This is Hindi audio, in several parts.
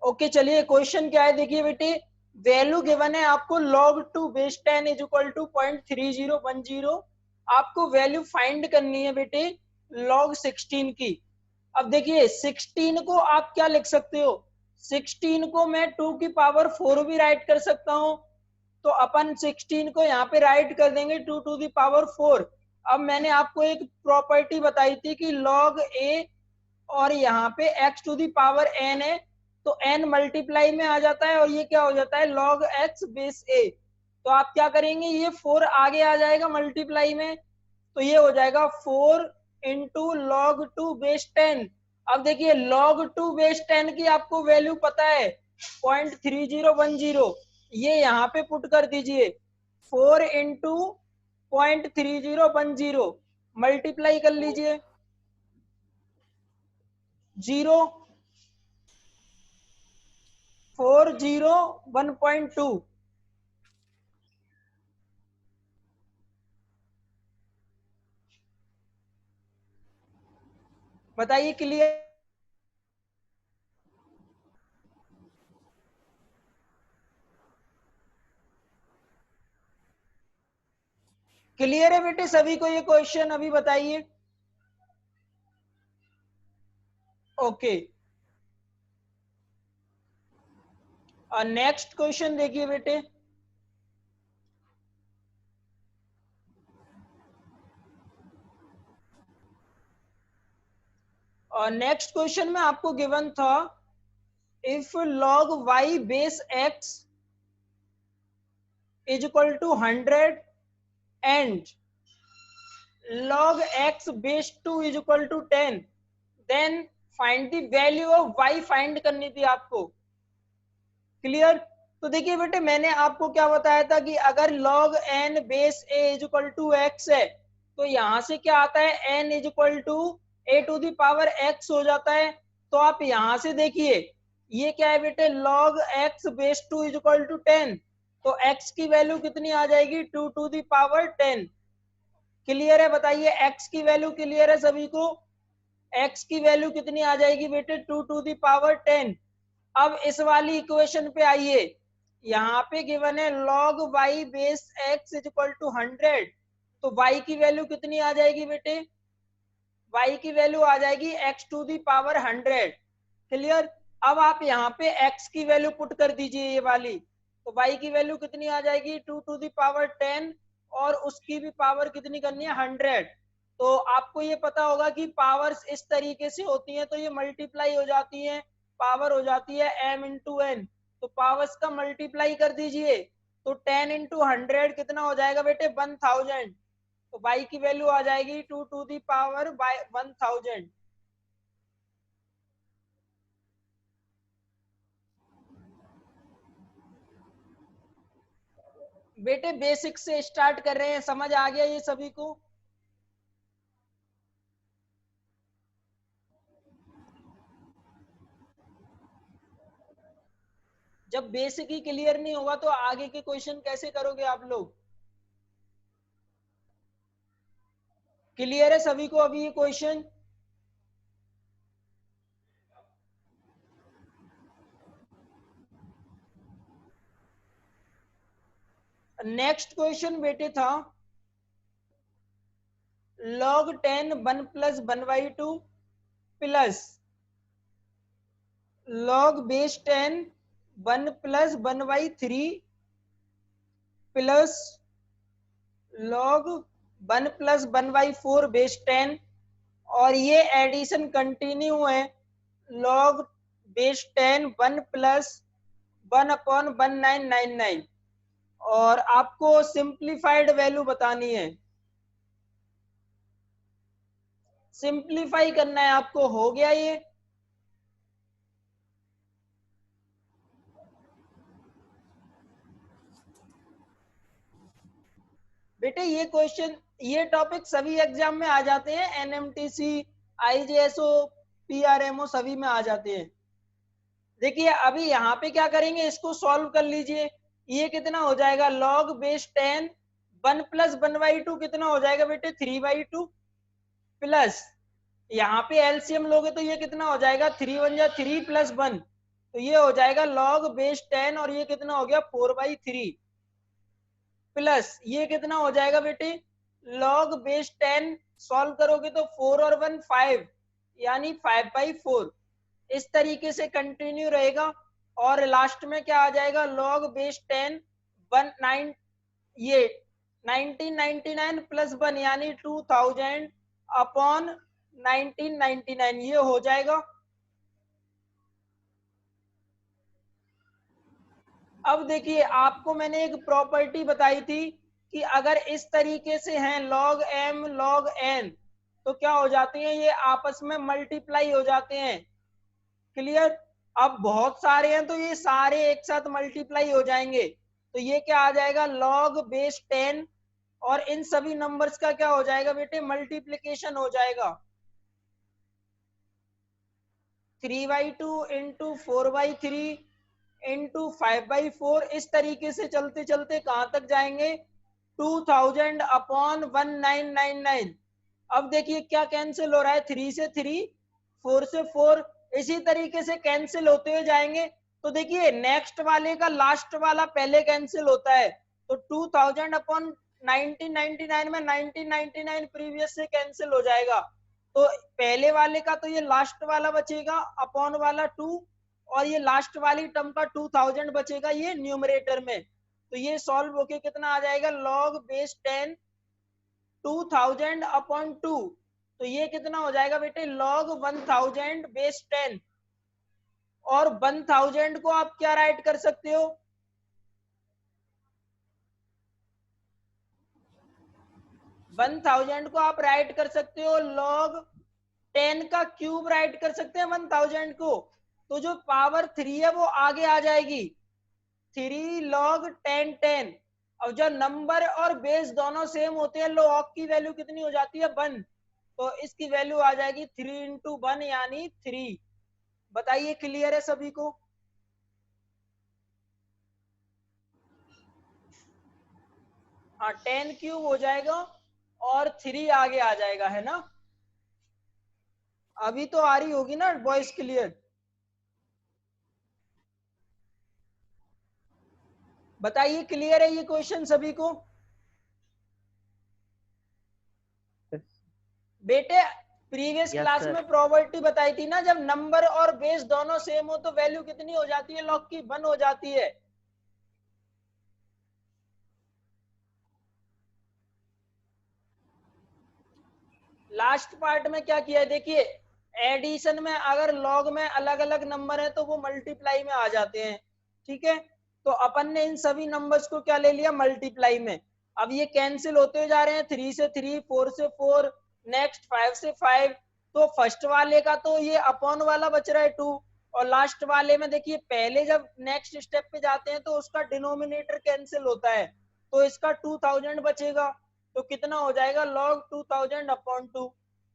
ओके चलिए क्वेश्चन क्या है देखिए बेटे, वैल्यू गिवन है आपको log 2 base 10 is equal to 0.3010। आपको वैल्यू फाइंड करनी है बेटे log 16 की। अब देखिए 16 को आप क्या लिख सकते हो, 16 को मैं 2 की पावर 4 भी राइट कर सकता हूं। तो अपन 16 को यहाँ पे राइट कर देंगे 2 टू दी पावर 4। अब मैंने आपको एक प्रॉपर्टी बताई थी कि log a और यहाँ पे x to the power n है, तो n मल्टीप्लाई में आ जाता है और ये क्या हो जाता है log x बेस a। तो आप क्या करेंगे, ये 4 आगे आ जाएगा मल्टीप्लाई में, तो ये हो जाएगा 4 इंटू लॉग 2 बेस 10। अब देखिए log 2 बेस 10 की आपको वैल्यू पता है 0.3010, ये यहाँ पे पुट कर दीजिए 4 इंटू 0.3010 मल्टीप्लाई कर लीजिए 0 4 0 1.2। बताइए क्लियर? क्लियर है बेटे सभी को ये क्वेश्चन? अभी बताइए। ओके और नेक्स्ट क्वेश्चन देखिए बेटे, और नेक्स्ट क्वेश्चन में आपको गिवन था if log y base x is equal to 100 and log x base 2 is equal to 10, then find the value of y find करनी थी आपको। क्लियर? तो देखिए बेटे मैंने आपको क्या बताया था कि अगर log n base a is equal to x है, तो यहां से क्या आता है n is equal to a to the power x हो जाता है। तो आप यहां से देखिए ये क्या है बेटे log x base 2 is equal to 10, तो x की वैल्यू कितनी आ जाएगी 2 टू दी पावर 10। क्लियर है? बताइए x की वैल्यू क्लियर है सभी को? x की वैल्यू कितनी आ जाएगी बेटे 2 टू दी पावर 10। अब इस वाली इक्वेशन पे आइए, यहाँ पे गिवन है log y base x is equal to 100, तो y की वैल्यू कितनी आ जाएगी बेटे? y की वैल्यू आ जाएगी x to the power 100। Clear? अब आप यहाँ पे x की वैल्यू पुट कर दीजिए ये वाली, तो y की वैल्यू कितनी आ जाएगी 2 टू दी पावर 10 और उसकी भी पावर कितनी करनी है 100। तो आपको ये पता होगा कि पावर्स इस तरीके से होती हैं, तो ये मल्टीप्लाई हो जाती हैं, पावर हो जाती है m इंटू एन, तो पावर्स का मल्टीप्लाई कर दीजिए, तो 10 इंटू 100 कितना हो जाएगा बेटे 1000। तो y की वैल्यू आ जाएगी 2 टू दी पावर 1000। बेटे बेसिक से स्टार्ट कर रहे हैं, समझ आ गया ये सभी को? जब बेसिक ही क्लियर नहीं होगा तो आगे के क्वेश्चन कैसे करोगे आप लोग? क्लियर है सभी को अभी ये क्वेश्चन? नेक्स्ट क्वेश्चन बेटे था log 10 1 plus 1/2 plus log base 10 1 plus 1/3 plus log 1 plus 1/4 base 10, और ये एडिशन कंटिन्यू है log बेस 10 1 प्लस 1/1999, और आपको सिंप्लीफाइड वैल्यू बतानी है, सिंप्लीफाई करना है आपको। हो गया ये? बेटे ये क्वेश्चन, ये टॉपिक सभी एग्जाम में आ जाते हैं, एनएमटीसी आईजेएसओ पीआरएमओ सभी में आ जाते हैं। देखिए अभी यहाँ पे क्या करेंगे, इसको सॉल्व कर लीजिए। ये कितना हो जाएगा log बेस 10 1 प्लस 1/2 कितना हो जाएगा बेटे 3/2 प्लस यहाँ पे एलसीएम लोगे तो ये कितना हो जाएगा 3 1 जा 3 प्लस 1 तो ये हो जाएगा log बेस 10 और ये कितना हो गया 4/3 प्लस ये कितना हो जाएगा बेटे log बेस 10 सॉल्व करोगे तो 4 और 1 5 यानी 5/4 इस तरीके से कंटिन्यू रहेगा। और लास्ट में क्या आ जाएगा log बेस 10 9 ये 1999 प्लस 1 यानी 2000 अपॉन 1999 ये हो जाएगा। अब देखिए आपको मैंने एक प्रॉपर्टी बताई थी कि अगर इस तरीके से हैं log m log n तो क्या हो जाते हैं ये आपस में मल्टीप्लाई हो जाते हैं। क्लियर। अब बहुत सारे हैं तो ये सारे एक साथ मल्टीप्लाई हो जाएंगे तो ये क्या आ जाएगा log बेस 10 और इन सभी नंबर्स का क्या हो जाएगा बेटे मल्टीप्लीकेशन हो जाएगा 3/2 इंटू 4/3 इंटू 5/4 इस तरीके से चलते चलते कहां तक जाएंगे 2000 अपॉन 1999। अब देखिए क्या कैंसिल हो रहा है 3 से 3 4 से 4 इसी तरीके से कैंसिल होते हुए जाएंगे। तो देखिए नेक्स्ट वाले का लास्ट वाला पहले कैंसिल होता है तो 2000 अपॉन 1999 में 1999 प्रीवियस से कैंसिल हो जाएगा तो पहले वाले का तो ये लास्ट वाला बचेगा अपॉन वाला 2 और ये लास्ट वाली टर्म का 2000 बचेगा ये न्यूमरेटर में। तो ये सॉल्व होके कितना आ जाएगा log बेस 10 2000 अपॉन 2 तो ये कितना हो जाएगा बेटे log 1000 बेस 10 और 1000 को आप क्या राइट कर सकते हो 1000 को आप राइट कर सकते हो log 10 का क्यूब राइट कर सकते हैं 1000 को तो जो पावर 3 है वो आगे आ जाएगी 3 log 10 10। अब जब नंबर और बेस दोनों सेम होते हैं log की वैल्यू कितनी हो जाती है 1 तो इसकी वैल्यू आ जाएगी 3 इंटू 1 यानी 3। बताइए क्लियर है सभी को। हाँ 10 क्यूब हो जाएगा और 3 आगे आ जाएगा है ना। अभी तो आ रही होगी ना बॉयज क्लियर। बताइए क्लियर है ये क्वेश्चन सभी को। बेटे प्रीवियस क्लास में प्रॉपर्टी बताई थी ना जब नंबर और बेस दोनों सेम हो तो वैल्यू कितनी हो जाती है log की 1 हो जाती है। लास्ट पार्ट में क्या किया है देखिए एडिशन में अगर लॉग में अलग अलग नंबर है तो वो मल्टीप्लाई में आ जाते हैं। ठीक है तो अपन ने इन सभी नंबर्स को क्या ले लिया मल्टीप्लाई में। अब ये कैंसिल होते जा रहे हैं 3 से 3 4 से 4 नेक्स्ट 5 से 5 तो फर्स्ट वाले का तो ये अपॉन वाला बच रहा है 2 और लास्ट वाले में देखिए पहले जब नेक्स्ट स्टेप पे जाते हैं तो उसका डिनोमिनेटर कैंसिल होता है तो इसका 2000 बचेगा तो कितना हो जाएगा log 2000 अपॉन 2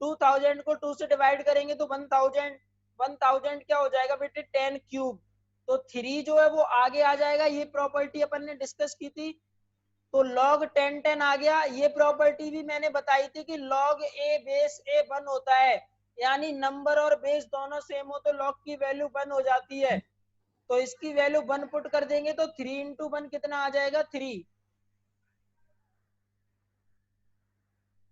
2000 को 2 से डिवाइड करेंगे तो 1000 1000 क्या हो जाएगा बेटे 10 क्यूब तो 3 जो है वो आगे आ जाएगा। ये प्रॉपर्टी अपन ने डिस्कस की थी तो log 10 10 आ गया। ये प्रॉपर्टी भी मैंने बताई थी कि log a बेस a 1 होता है यानी नंबर और बेस दोनों सेम हो तो log की वैल्यू 1 हो जाती है तो इसकी वैल्यू 1 पुट कर देंगे तो 3 इंटू 1 कितना आ जाएगा 3।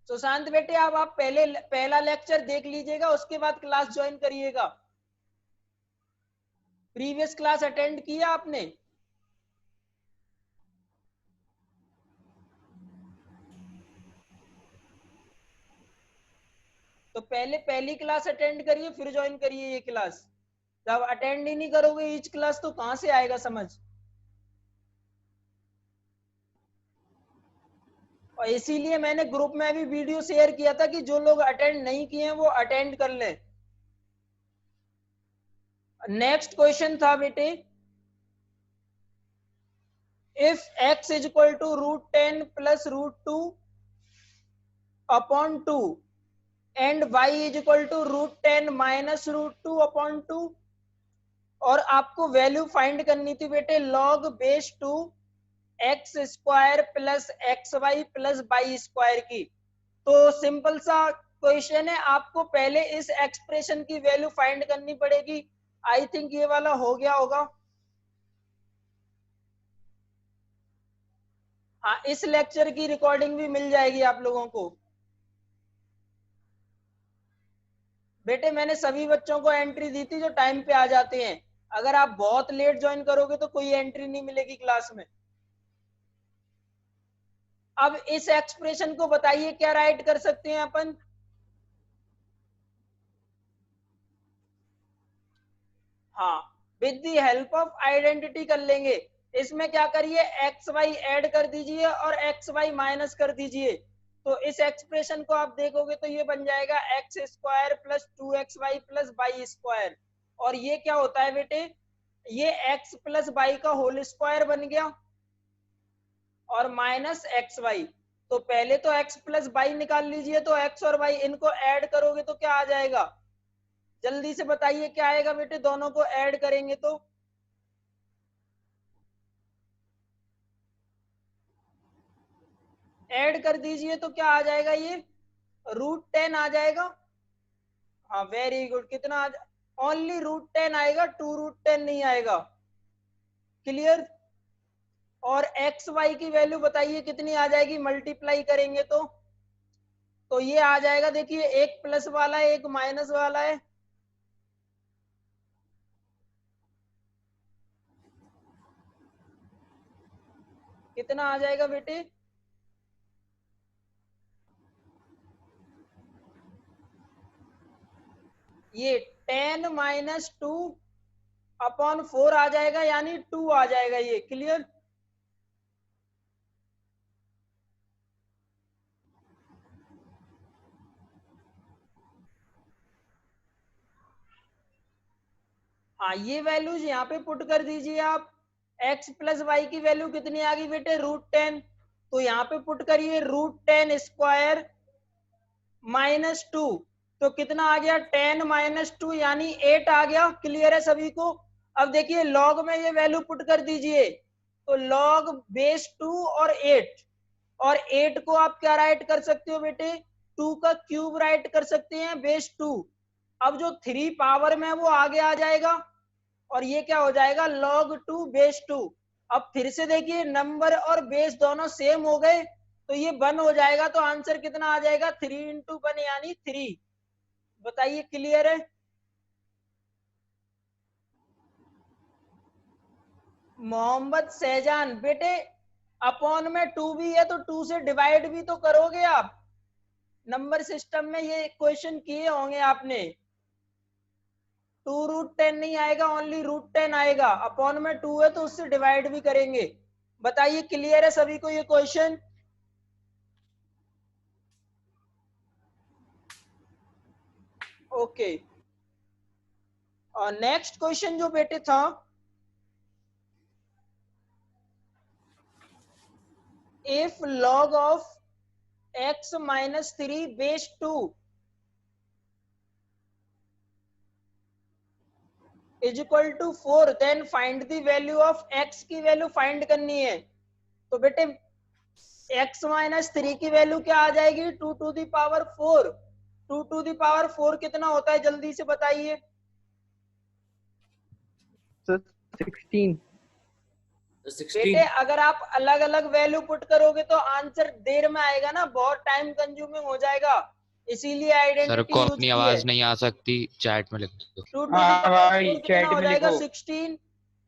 सुशांत बेटे अब आप पहला लेक्चर देख लीजिएगा उसके बाद क्लास ज्वाइन करिएगा। प्रीवियस क्लास अटेंड किया आपने। तो पहले पहली क्लास अटेंड करिए फिर ज्वाइन करिए ये क्लास। जब अटेंड ही नहीं करोगे ईच क्लास तो कहां से आएगा समझ। और इसीलिए मैंने ग्रुप में भी वीडियो शेयर किया था कि जो लोग अटेंड नहीं किए हैं वो अटेंड कर लें। नेक्स्ट क्वेश्चन था बेटे if x is equal to √10 plus √2 upon 2 and y is equal to √10 minus √2 upon 2 और आपको वैल्यू फाइंड करनी थी बेटे log base 2 x square plus x y plus y square की। तो सिंपल सा क्वेश्चन है आपको पहले इस एक्सप्रेशन की वैल्यू फाइंड करनी पड़ेगी आई थिंक ये वाला हो गया होगा। हाँ, इस लेक्चर की रिकॉर्डिंग भी मिल जाएगी आप लोगों को। बेटे मैंने सभी बच्चों को एंट्री दी थी जो टाइम पे आ जाते हैं। अगर आप बहुत लेट ज्वाइन करोगे तो कोई एंट्री नहीं मिलेगी क्लास में। अब इस एक्सप्रेशन को बताइए क्या राइट कर सकते हैं अपन। हाँ, with the help of identity कर लेंगे। इसमें क्या करिए, एक्स वाई ऐड कर दीजिए और एक्स वाई माइनस कर दीजिए। तो इस एक्सप्रेशन को आप देखोगे तो ये बन जाएगा x square plus 2xy plus y square. और ये क्या होता है बेटे, ये x प्लस वाई का होल स्क्वायर बन गया और माइनस एक्स वाई। तो पहले तो x प्लस वाई निकाल लीजिए, तो x और y इनको ऐड करोगे तो क्या आ जाएगा, जल्दी से बताइए क्या आएगा बेटे, दोनों को ऐड करेंगे तो। ऐड कर दीजिए तो क्या आ जाएगा, ये √10 आ जाएगा। हाँ वेरी गुड, कितना ओनली √10 आएगा, 2√10 नहीं आएगा। क्लियर। और एक्स वाई की वैल्यू बताइए कितनी आ जाएगी, मल्टीप्लाई करेंगे तो ये आ जाएगा। देखिए एक प्लस वाला है एक माइनस वाला है, कितना आ जाएगा बेटे, ये 10 माइनस 2/4 आ जाएगा, यानी 2 आ जाएगा ये। क्लियर। हाँ, ये वैल्यूज यहाँ पे पुट कर दीजिए आप। x प्लस वाई की वैल्यू कितनी आ गई बेटे, √10। तो यहाँ पे पुट करिए √10 स्क्वायर माइनस 2। तो कितना आ गया, 10 माइनस 2 यानी 8 आ गया। क्लियर है सभी को। अब देखिए लॉग में ये वैल्यू पुट कर दीजिए, तो लॉग बेस 2 और 8। और 8 को आप क्या राइट कर सकते हो बेटे, 2 का क्यूब राइट कर सकते हैं, बेस 2। अब जो 3 पावर में वो आगे आ जाएगा और ये क्या हो जाएगा, log 2 बेस 2। अब फिर से देखिए नंबर और बेस दोनों सेम हो गए तो ये 1 हो जाएगा। तो आंसर कितना आ जाएगा, 3 इंटू 1 यानी 3। बताइए क्लियर है। मोहम्मद शहजान बेटे, अपॉन में 2 भी है तो 2 से डिवाइड भी तो करोगे आप। नंबर सिस्टम में ये क्वेश्चन किए होंगे आपने। 2√10 नहीं आएगा, ओनली √10 आएगा। अपॉन में 2 है तो उससे डिवाइड भी करेंगे। बताइए क्लियर है सभी को ये क्वेश्चन। ओके। और नेक्स्ट क्वेश्चन जो बेटे था, if log of x minus 3 base 2 is equal to 4, then find the value of x की वैल्यू फाइंड करनी है। तो बेटे x माइनस 3 की वैल्यू क्या आ जाएगी, 2 to the power 4। 2 to the power 4 कितना होता है, जल्दी से बताइए। 16। बेटे अगर आप अलग अलग वैल्यू पुट करोगे तो आंसर देर में आएगा ना, बहुत टाइम कंज्यूमिंग हो जाएगा, इसीलिए आइडेंटिटी यूज अपनी की आवाज है। नहीं आ सकती, चैट में लिख दो। 2 टू द पावर 4 कितना हो जाएगा, 16।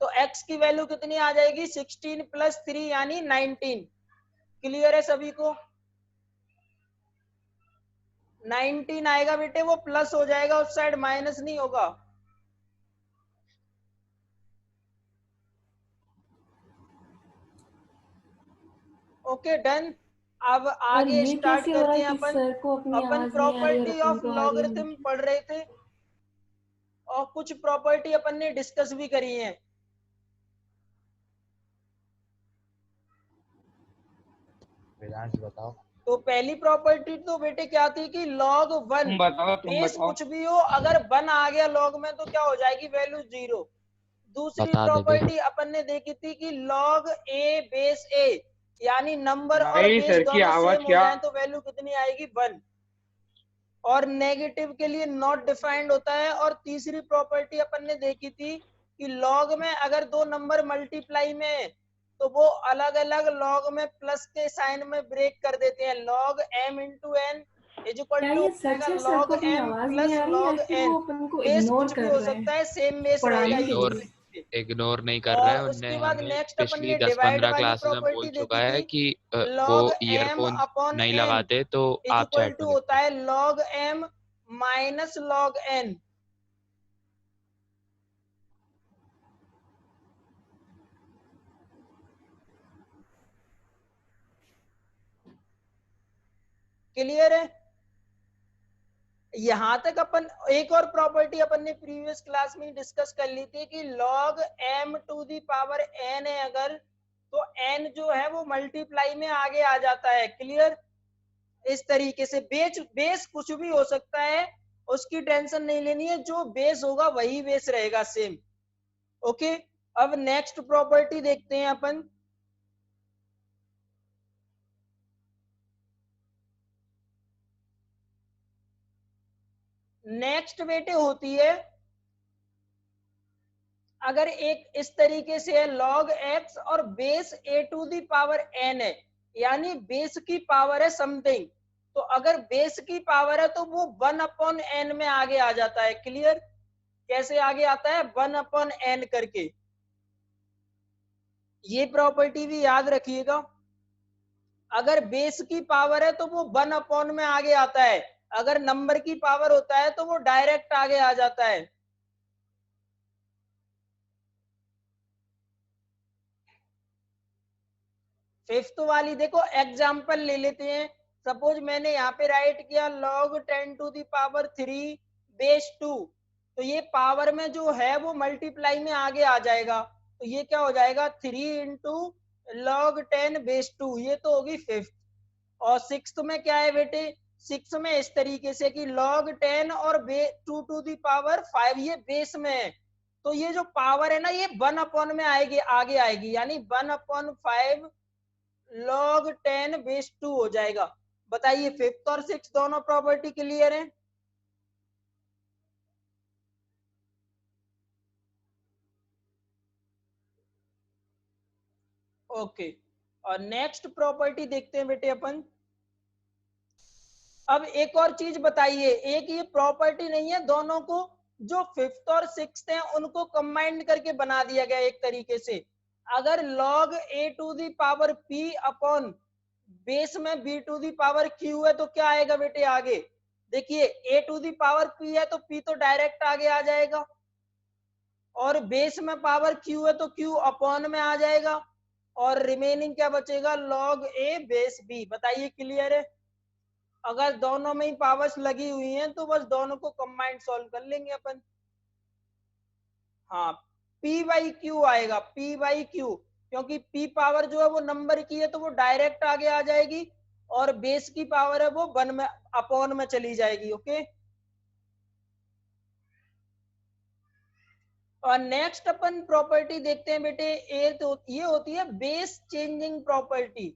तो x की वैल्यू कितनी आ जाएगी, 16 प्लस 3 यानी 19। क्लियर है सभी को। 19 आएगा बेटे, वो प्लस हो जाएगा उस साइड, माइनस नहीं होगा। Okay done. अब आगे स्टार्ट करते हैं अपन प्रॉपर्टी ऑफ लॉगरिथम पढ़ रहे थे और कुछ प्रॉपर्टी अपन ने डिस्कस भी करी है। बताओ। तो पहली प्रॉपर्टी तो बेटे क्या थी कि log 1 बेस कुछ भी हो, अगर 1 आ गया log में तो क्या हो जाएगी, वैल्यू 0। दूसरी बता दे प्रॉपर्टी अपन ने देखी थी कि log a बेस a यानी नंबर और बेस दोनों सेम हो जाए तो वैल्यू कितनी आएगी, 1। और नेगेटिव के लिए नॉट डिफाइंड होता है। और तीसरी प्रॉपर्टी अपन ने देखी थी कि लॉग में अगर दो नंबर मल्टीप्लाई में है तो वो अलग अलग लॉग में प्लस के साइन में ब्रेक कर देते हैं। Log m into n is equal क्या टू ये सच है? सर लॉग को अपनी m आवाज नहीं प्लस आ रही या लॉग फिर n। वो अपन को बेस इग्नोर कुछ भी कर हो रहे सकता हैं है, सेम बेस रहेगा पढ़ाने के इग्नोर लिए? इग्नोर नहीं कर रहा और है उसके उनने, बाद हमें नेक्स्ट अपन पिछली ने डिवाइड 10-15 वाली क्लासेस में बोल प्रॉपर्टी चुका देखी है थी। कि वो लॉग m ईयरफोन अपॉन नहीं n लगाते तो इज आप इक्वल चैट टू में लिख होता दो। है log m minus log n। Clear है? यहां तक अपन एक और प्रॉपर्टी अपन ने प्रीवियस क्लास में डिस्कस कर ली थी कि log m to the power n है अगर, तो n जो है वो मल्टीप्लाई में आगे आ जाता है। क्लियर? इस तरीके से बेस कुछ भी हो सकता है, उसकी टेंशन नहीं लेनी है, जो बेस होगा वही बेस रहेगा सेम। ओके, अब नेक्स्ट प्रॉपर्टी देखते हैं अपन। नेक्स्ट बेटे होती है, अगर एक इस तरीके से है log x और base a to the power n है, यानी बेस की पावर है समथिंग, तो अगर बेस की पावर है तो वो 1 अपॉन n में आगे आ जाता है। क्लियर? कैसे आगे आता है? 1 अपॉन n करके। ये प्रॉपर्टी भी याद रखिएगा, अगर बेस की पावर है तो वो 1 अपॉन में आगे आता है, अगर नंबर की पावर होता है तो वो डायरेक्ट आगे आ जाता है। फिफ्थ वाली देखो, एग्जाम्पल ले लेते हैं। सपोज मैंने यहाँ पे राइट किया log 10 to the power 3 base 2, तो ये पावर में जो है वो मल्टीप्लाई में आगे आ जाएगा, तो ये क्या हो जाएगा 3 इंटू लॉग 10 बेस 2, ये तो होगी फिफ्थ। और सिक्स्थ में क्या है बेटे? सिक्स में इस तरीके से कि log 10 और 2 टू दी पावर 5, ये बेस में है, तो ये जो पावर है ना ये 1 अपॉन में आएगी, आगे आएगी, यानी 1 अपॉन 5 log 10 बेस 2 हो जाएगा। बताइए फिफ्थ और सिक्स दोनों प्रॉपर्टी क्लियर है? ओके, और नेक्स्ट प्रॉपर्टी देखते हैं बेटे अपन। अब एक और चीज बताइए, एक ये प्रॉपर्टी नहीं है, दोनों को जो फिफ्थ और सिक्स्थ है उनको कंबाइंड करके बना दिया गया एक तरीके से। अगर log a to the power p upon base में b to the power q है तो क्या आएगा बेटे आगे? देखिए a to the power p है तो p तो डायरेक्ट आगे आ जाएगा, और बेस में पावर q है तो q अपॉन में आ जाएगा, और रिमेनिंग क्या बचेगा? log a base b। बताइए क्लियर है? अगर दोनों में ही पावर्स लगी हुई हैं तो बस दोनों को कंबाइंड सॉल्व कर लेंगे अपन। हाँ, p बाई क्यू आएगा, p बाई क्यू, क्योंकि p पावर जो है वो नंबर की है तो वो डायरेक्ट आगे आ जाएगी, और बेस की पावर है वो 1 में अपॉन में चली जाएगी। ओके, और नेक्स्ट अपन प्रॉपर्टी देखते हैं बेटे, ये होती है बेस चेंजिंग प्रॉपर्टी।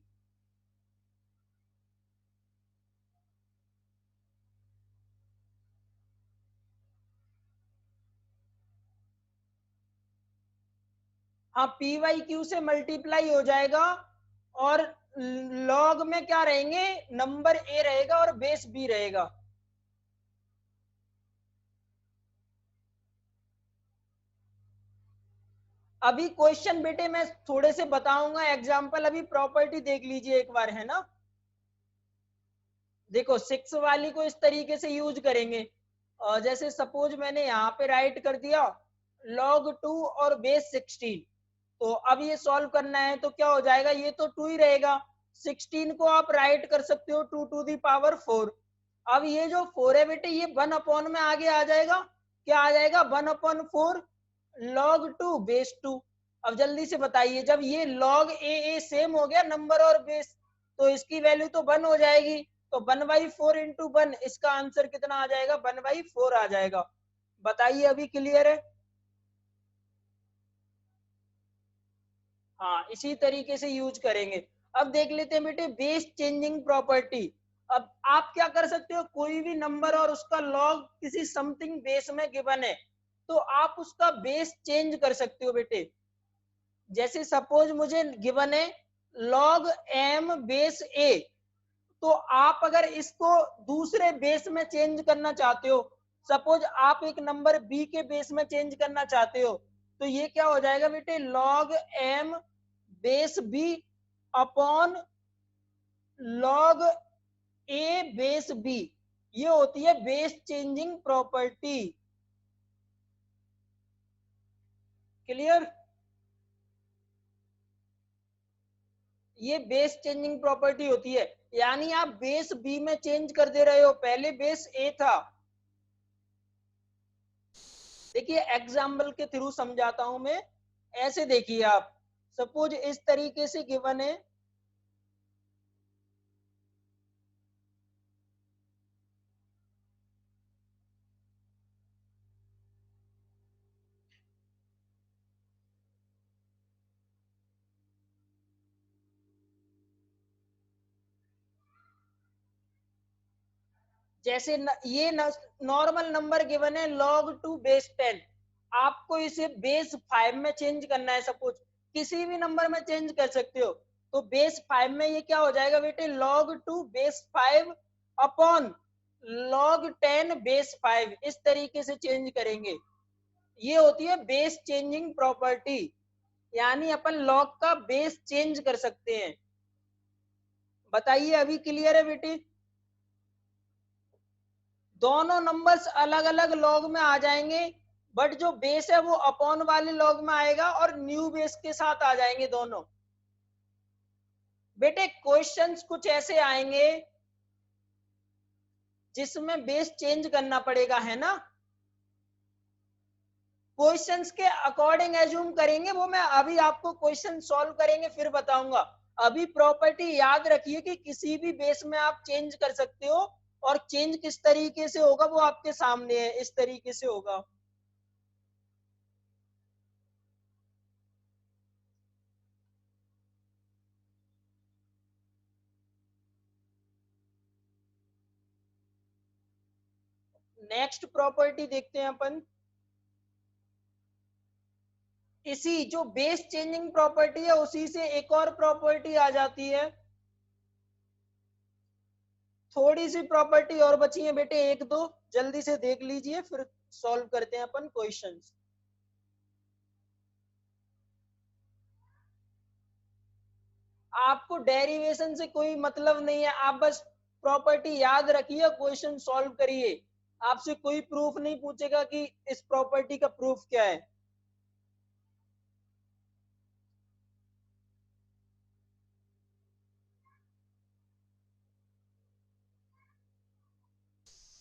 हाँ, पी वाई क्यू से मल्टीप्लाई हो जाएगा, और लॉग में क्या रहेंगे? नंबर ए रहेगा और बेस बी रहेगा। अभी क्वेश्चन बेटे मैं थोड़े से बताऊंगा एग्जांपल, अभी प्रॉपर्टी देख लीजिए एक बार, है ना। देखो सिक्स वाली को इस तरीके से यूज करेंगे, जैसे सपोज मैंने यहाँ पे राइट कर दिया log 2 और बेस 16, तो अब ये सॉल्व करना है तो क्या हो जाएगा? ये तो 2 ही रहेगा, 16 को आप राइट कर सकते हो 2 टू दी पावर 4। अब ये जो 4 है बेटे ये 1 अपॉन में आगे आ जाएगा, क्या आ जाएगा? 1 अपॉन 4 log 2 बेस 2। अब जल्दी से बताइए, जब ये log a सेम हो गया नंबर और बेस, तो इसकी वैल्यू तो 1 हो जाएगी, तो 1/4 इंटू 1, इसका आंसर कितना आ जाएगा? 1/4 आ जाएगा। बताइए अभी क्लियर है? हाँ, इसी तरीके से यूज करेंगे। अब देख लेते हैं बेटे बेस चेंजिंग प्रॉपर्टी। अब आप क्या कर सकते हो, कोई भी नंबर और उसका लॉग किसी समथिंग बेस में गिवन है तो आप उसका बेस चेंज कर सकते हो बेटे। जैसे सपोज मुझे गिवन है log m बेस a, तो आप अगर इसको दूसरे बेस में चेंज करना चाहते हो, सपोज आप एक नंबर b के बेस में चेंज करना चाहते हो, तो ये क्या हो जाएगा बेटे, log m base b upon log a base b। ये होती है बेस चेंजिंग प्रॉपर्टी। क्लियर? ये बेस चेंजिंग प्रॉपर्टी होती है, यानी आप बेस बी में चेंज कर दे रहे हो, पहले बेस ए था। देखिए एग्जाम्पल के थ्रू समझाता हूं मैं। ऐसे देखिए आप, सपोज इस तरीके से गिवन है, जैसे ये नॉर्मल नंबर गिवन है log 2 बेस 10, आपको इसे बेस 5 में चेंज करना है। सपोज किसी भी नंबर में चेंज कर सकते हो, तो बेस 5 में ये क्या हो जाएगा बेटे, log 2 base 5 upon log 10 base 5, इस तरीके से चेंज करेंगे। ये होती है बेस चेंजिंग प्रॉपर्टी, यानी अपन लॉग का बेस चेंज कर सकते हैं। बताइए अभी क्लियर है बेटे? दोनों नंबर्स अलग अलग लॉग में आ जाएंगे, बट जो बेस है वो अपॉन वाले लॉग में आएगा और न्यू बेस के साथ आ जाएंगे दोनों। बेटे क्वेश्चंस कुछ ऐसे आएंगे जिसमें बेस चेंज करना पड़ेगा, है ना? क्वेश्चंस के अकॉर्डिंग एज्यूम करेंगे, वो मैं अभी आपको क्वेश्चन सॉल्व करेंगे फिर बताऊंगा। अभी प्रॉपर्टी याद रखिए कि किसी भी बेस में आप चेंज कर सकते हो, और चेंज किस तरीके से होगा वो आपके सामने है, इस तरीके से होगा। नेक्स्ट प्रॉपर्टी देखते हैं अपन। इसी जो बेस चेंजिंग प्रॉपर्टी है उसी से एक और प्रॉपर्टी आ जाती है। थोड़ी सी प्रॉपर्टी और बची है बेटे, एक दो जल्दी से देख लीजिए फिर सॉल्व करते हैं अपन क्वेश्चंस। आपको डेरिवेशन से कोई मतलब नहीं है, आप बस प्रॉपर्टी याद रखिए, क्वेश्चन सॉल्व करिए। आपसे कोई प्रूफ नहीं पूछेगा कि इस प्रॉपर्टी का प्रूफ क्या है।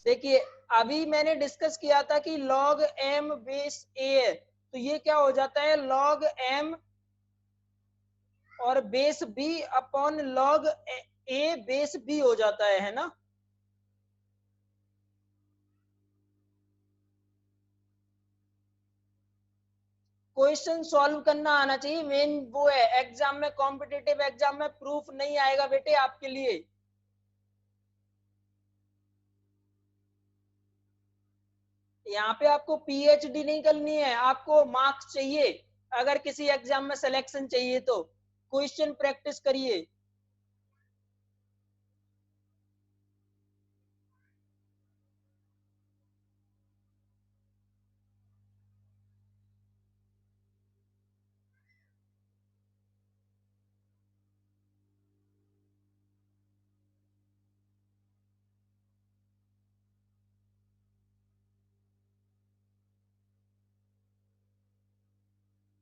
देखिए अभी मैंने डिस्कस किया था कि log m बेस a है, तो ये क्या हो जाता है, log m और base b upon log a base b हो जाता है ना? क्वेश्चन सॉल्व करना आना चाहिए, मेन वो है। एग्जाम में, कॉम्पिटिटिव एग्जाम में प्रूफ नहीं आएगा बेटे आपके लिए। यहाँ पे आपको पीएचडी नहीं करनी है, आपको मार्क्स चाहिए। अगर किसी एग्जाम में सिलेक्शन चाहिए तो क्वेश्चन प्रैक्टिस करिए।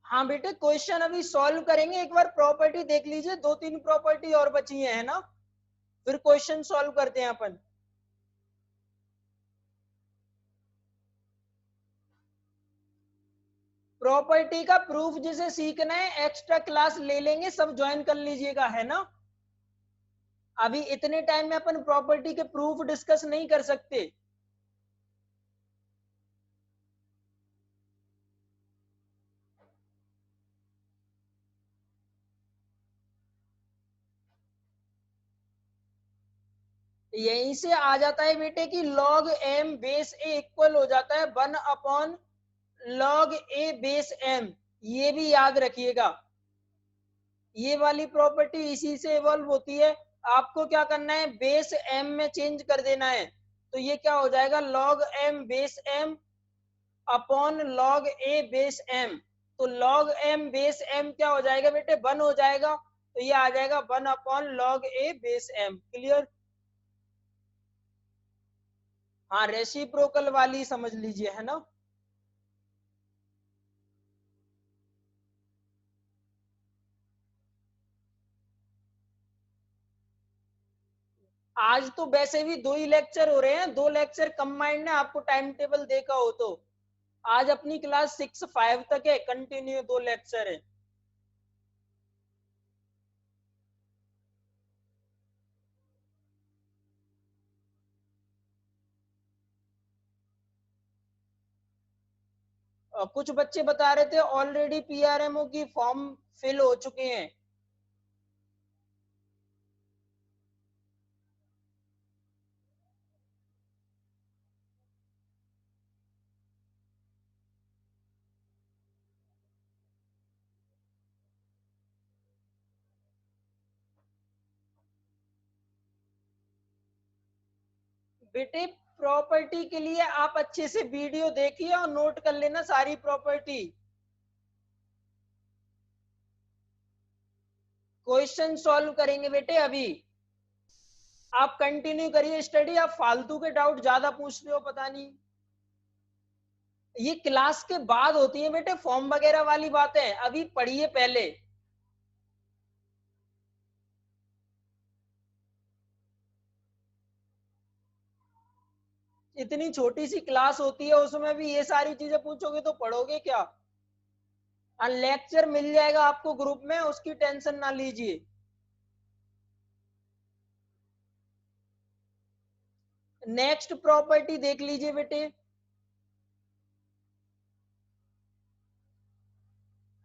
हाँ बेटे क्वेश्चन अभी सॉल्व करेंगे, एक बार प्रॉपर्टी देख लीजिए, दो तीन प्रॉपर्टी और बची है ना, फिर क्वेश्चन सॉल्व करते हैं अपन। प्रॉपर्टी का प्रूफ जिसे सीखना है एक्स्ट्रा क्लास ले लेंगे, सब ज्वाइन कर लीजिएगा, है ना? अभी इतने टाइम में अपन प्रॉपर्टी के प्रूफ डिस्कस नहीं कर सकते। यहीं से आ जाता है बेटे कि log m base a equal हो जाता है 1 upon log a base m। ये भी याद रखिएगा, ये वाली प्रॉपर्टी इसी से इवॉल्व होती है। आपको क्या करना है, बेस m में चेंज कर देना है, तो ये क्या हो जाएगा log m base m upon log a base m। तो log m बेस m क्या हो जाएगा बेटे, 1 हो जाएगा, तो ये आ जाएगा 1 upon log a base m। Clear? हाँ, रेसिप्रोकल वाली समझ लीजिए, है ना। आज तो वैसे भी 2 ही लेक्चर हो रहे हैं, 2 लेक्चर कंबाइंड है, आपको टाइम टेबल देखा हो तो। आज अपनी क्लास 6-5 तक है, कंटिन्यू 2 लेक्चर है। कुछ बच्चे बता रहे थे ऑलरेडी पीआरएमओ की फॉर्म फिल हो चुके हैं। बेटे प्रॉपर्टी के लिए आप अच्छे से वीडियो देखिए और नोट कर लेना सारी प्रॉपर्टी। क्वेश्चन सॉल्व करेंगे बेटे अभी। आप कंटिन्यू करिए स्टडी, आप फालतू के डाउट ज्यादा पूछ रहे हो, पता नहीं। ये क्लास के बाद होती है बेटे फॉर्म वगैरह वाली बातें, अभी पढ़िए पहले। इतनी छोटी सी क्लास होती है, उसमें भी ये सारी चीजें पूछोगे तो पढ़ोगे क्या। लेक्चर मिल जाएगा आपको ग्रुप में, उसकी टेंशन ना लीजिए। नेक्स्ट प्रॉपर्टी देख लीजिए बेटे।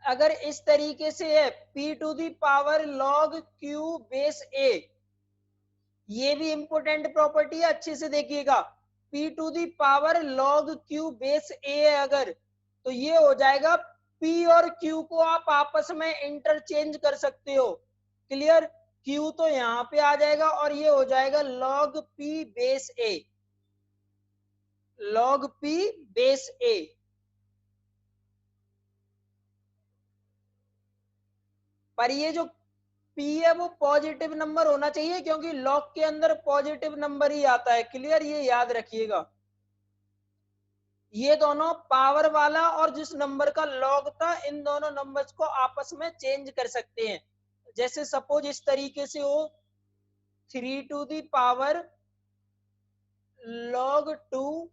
अगर इस तरीके से है p to the power log q base a, ये भी इंपोर्टेंट प्रॉपर्टी है, अच्छे से देखिएगा। p to the power log q base a है अगर, तो ये हो जाएगा p और q को आप आपस में इंटरचेंज कर सकते हो। क्लियर? q तो यहाँ पे आ जाएगा और ये हो जाएगा log p base a, log p base a। पर ये जो p है वो पॉजिटिव नंबर होना चाहिए, क्योंकि लॉग के अंदर पॉजिटिव नंबर ही आता है। क्लियर? ये याद रखिएगा। ये दोनों पावर वाला और जिस नंबर का लॉग था, इन दोनों नंबर्स को आपस में चेंज कर सकते हैं। जैसे सपोज इस तरीके से हो 3 to the power log 2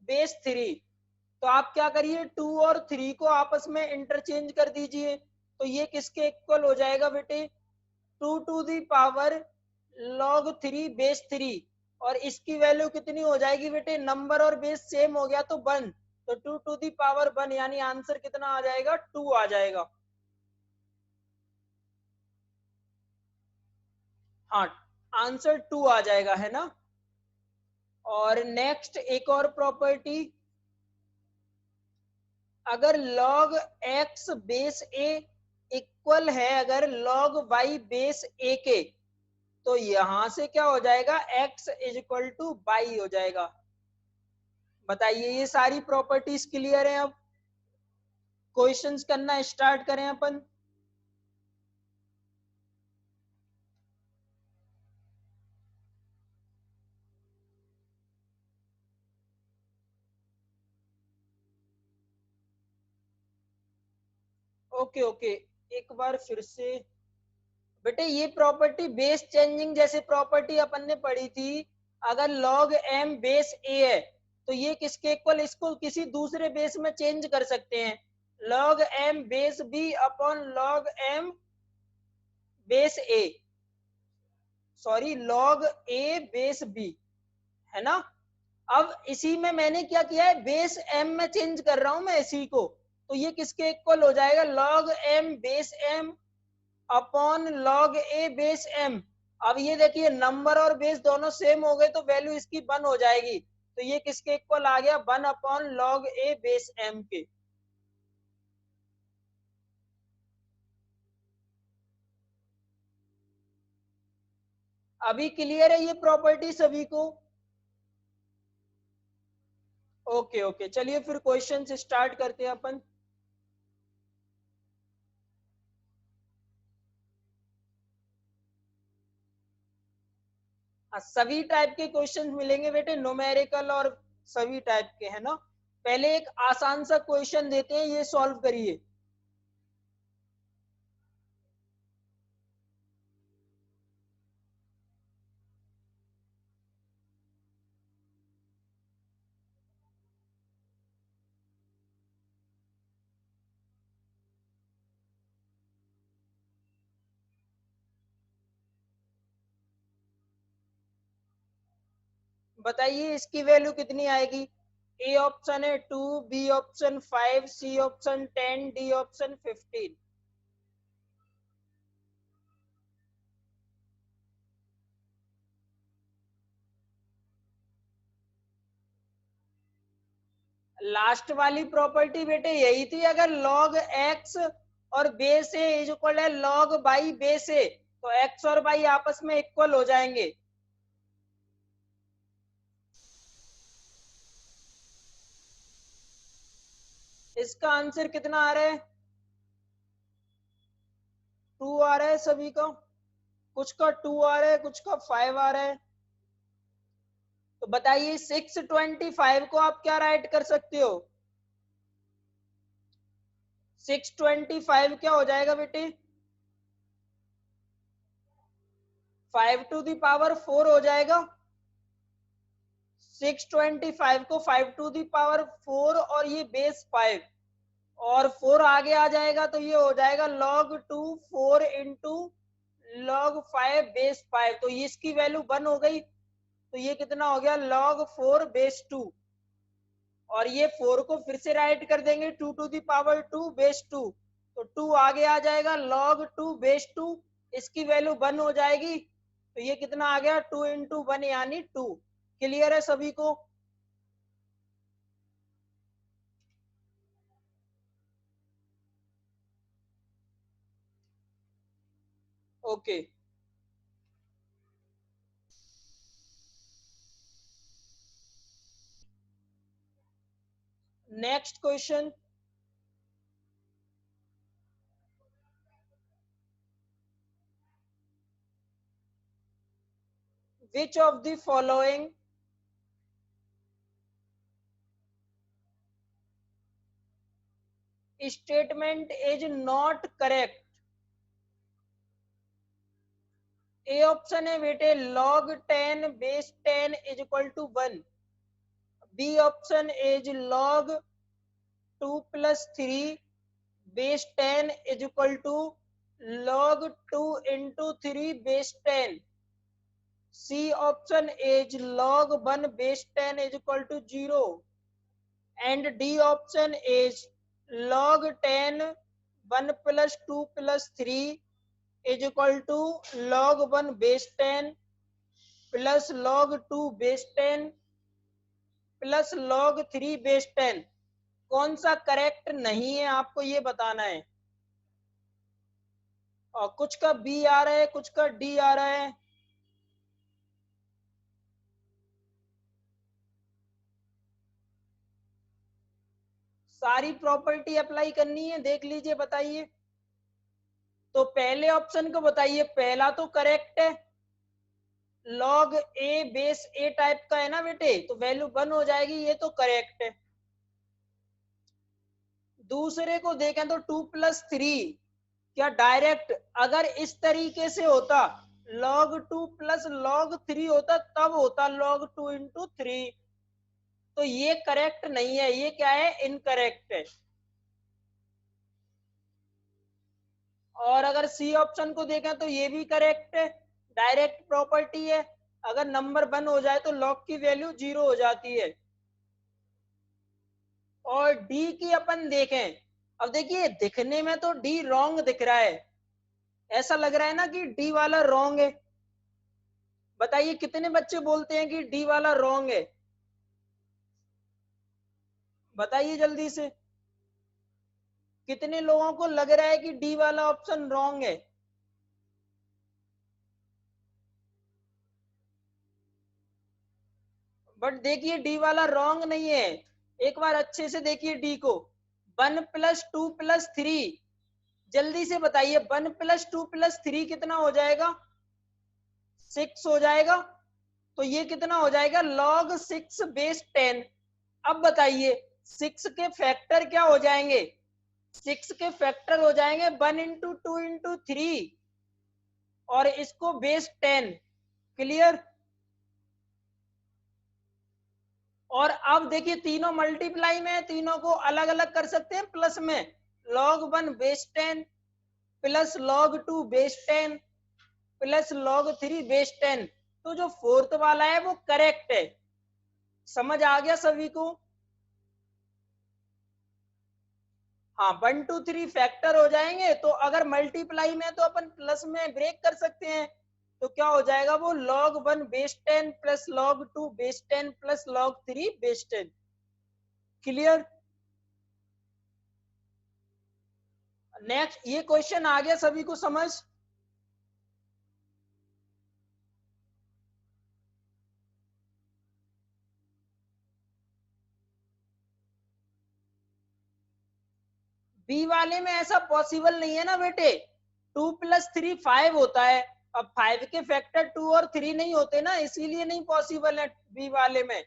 base 3, तो आप क्या करिए 2 और 3 को आपस में इंटरचेंज कर दीजिए, तो ये किसके इक्वल हो जाएगा बेटे, 2 to the power log 3 base 3। और इसकी वैल्यू कितनी हो जाएगी बेटे, नंबर और बेस सेम हो गया तो 1, तो 2 टू दी पावर 1, यानी आंसर कितना आ जाएगा, 2 आ जाएगा। हाँ, आंसर 2 आ जाएगा, है ना। और नेक्स्ट एक और प्रॉपर्टी, अगर log x base a equal है अगर log y बेस a के, तो यहां से क्या हो जाएगा, x is equal to y हो जाएगा। बताइए, ये सारी प्रॉपर्टीज क्लियर है? अब क्वेश्चंस करना स्टार्ट करें अपन। ओके ओके, एक बार फिर से बेटे, ये प्रॉपर्टी बेस चेंजिंग जैसे प्रॉपर्टी अपन ने पढ़ी थी। अगर log m बेस a है तो ये किसके इक्वल, इसको किसी दूसरे बेस में चेंज कर सकते हैं, log m base b upon log m base a, sorry log a base b, है ना। अब इसी में मैंने क्या किया है, बेस m में चेंज कर रहा हूं मैं इसी को, तो ये किसके इक्वल हो जाएगा, log m base m upon log a base m। अब ये देखिए नंबर और बेस दोनों सेम हो गए तो वैल्यू इसकी 1 हो जाएगी, तो ये किसके इक्वल आ गया, 1/log a बेस m के। अभी क्लियर है ये प्रॉपर्टी सभी को? ओके ओके, चलिए फिर क्वेश्चन से स्टार्ट करते हैं अपन। सभी टाइप के क्वेश्चन मिलेंगे बेटे, न्यूमेरिकल और सभी टाइप के, है ना। पहले एक आसान सा क्वेश्चन देते हैं, ये सॉल्व करिए। बताइए इसकी वैल्यू कितनी आएगी। ए ऑप्शन है 2, B option 5, C option 10, D option 15। Last वाली प्रॉपर्टी बेटे यही थी, अगर log x और बेस ए इज इक्वल है log बाई बेस ए, तो x और y आपस में इक्वल हो जाएंगे। इसका आंसर कितना आ रहा है, 2 आ रहा है सभी का, कुछ का 2 आ रहा है, कुछ का 5 आ रहा है। तो बताइए 625 को आप क्या राइट कर सकते हो, 625 क्या हो जाएगा बेटे, 5 टू दी पावर 4 हो जाएगा। 625 को 5 टू दी पावर 4 और ये बेस 5 और 4 आगे आ जाएगा, तो ये हो जाएगा log 2 4 इंटू log 5 बेस 5, तो ये इसकी वैल्यू 1 हो गई, तो ये कितना हो गया log 4 बेस 2। और ये 4 को फिर से राइट कर देंगे 2 टू दी पावर 2 बेस 2, तो 2 आगे आ जाएगा log 2 बेस 2, इसकी वैल्यू 1 हो जाएगी, तो ये कितना आ गया 2 इंटू 1 यानी 2। क्लियर है सभी को? Okay, next question. Which of the following statement is not correct? A option है बेटे log 10 base 10 is equal to 1, B option is log 2 plus 3 base 10 is equal to log 2 into 3 base 10, C option is log 1 base 10 is equal to 0, and D option is log 10 1 plus 2 plus 3 is equal to log 1 base 10 plus log 2 base 10 plus log 3 base 10। कौन सा करेक्ट नहीं है आपको ये बताना है। और कुछ का बी आ रहा है, कुछ का डी आ रहा है। सारी प्रॉपर्टी अप्लाई करनी है, देख लीजिए बताइए। तो पहले ऑप्शन को बताइए, पहला तो करेक्ट है, log a base a type का है ना बेटे, तो वैल्यू 1 हो जाएगी, ये तो करेक्ट है। दूसरे को देखें तो 2 प्लस 3, क्या डायरेक्ट अगर इस तरीके से होता log 2 प्लस log 3 होता तब होता log 2 इंटू 3, तो ये करेक्ट नहीं है, ये क्या है, इनकरेक्ट है। और अगर सी ऑप्शन को देखें तो ये भी करेक्ट है, डायरेक्ट प्रॉपर्टी है, अगर नंबर 1 हो जाए तो log की वैल्यू 0 हो जाती है। और डी की अपन देखें, अब देखिए दिखने में तो डी रॉन्ग दिख रहा है, ऐसा लग रहा है ना कि डी वाला रॉन्ग है, बताइए कितने बच्चे बोलते हैं कि डी वाला रॉन्ग है? बताइए जल्दी से, कितने लोगों को लग रहा है कि डी वाला ऑप्शन रॉन्ग है? बट देखिए डी वाला रॉन्ग नहीं है, एक बार अच्छे से देखिए डी को। 1 + 2 + 3, जल्दी से बताइए 1 + 2 + 3 कितना हो जाएगा? 6 हो जाएगा। तो ये कितना हो जाएगा? log 6/10। अब बताइए 6 के फैक्टर क्या हो जाएंगे? 6 के फैक्टर हो जाएंगे 1 × 2 × 3 और इसको बेस 10। क्लियर? और अब देखिए तीनों मल्टीप्लाई में, तीनों को अलग अलग कर सकते हैं प्लस में। log 1 base 10 plus log 2 base 10 plus log 3 base 10। तो जो फोर्थ वाला है वो करेक्ट है। समझ आ गया सभी को? हाँ, 1 2 3 फैक्टर हो जाएंगे, तो अगर मल्टीप्लाई में तो अपन प्लस में ब्रेक कर सकते हैं। तो क्या हो जाएगा वो? log 1 base 10 plus log 2 base 10 plus log 3 base 10। Clear? Next, ये क्वेश्चन आ गया सभी को समझ? बी वाले में ऐसा पॉसिबल नहीं है ना बेटे। 2 + 3 5 होता है। अब 5 के फैक्टर 2 और 3 नहीं होते ना, इसीलिए नहीं पॉसिबल है बी वाले में।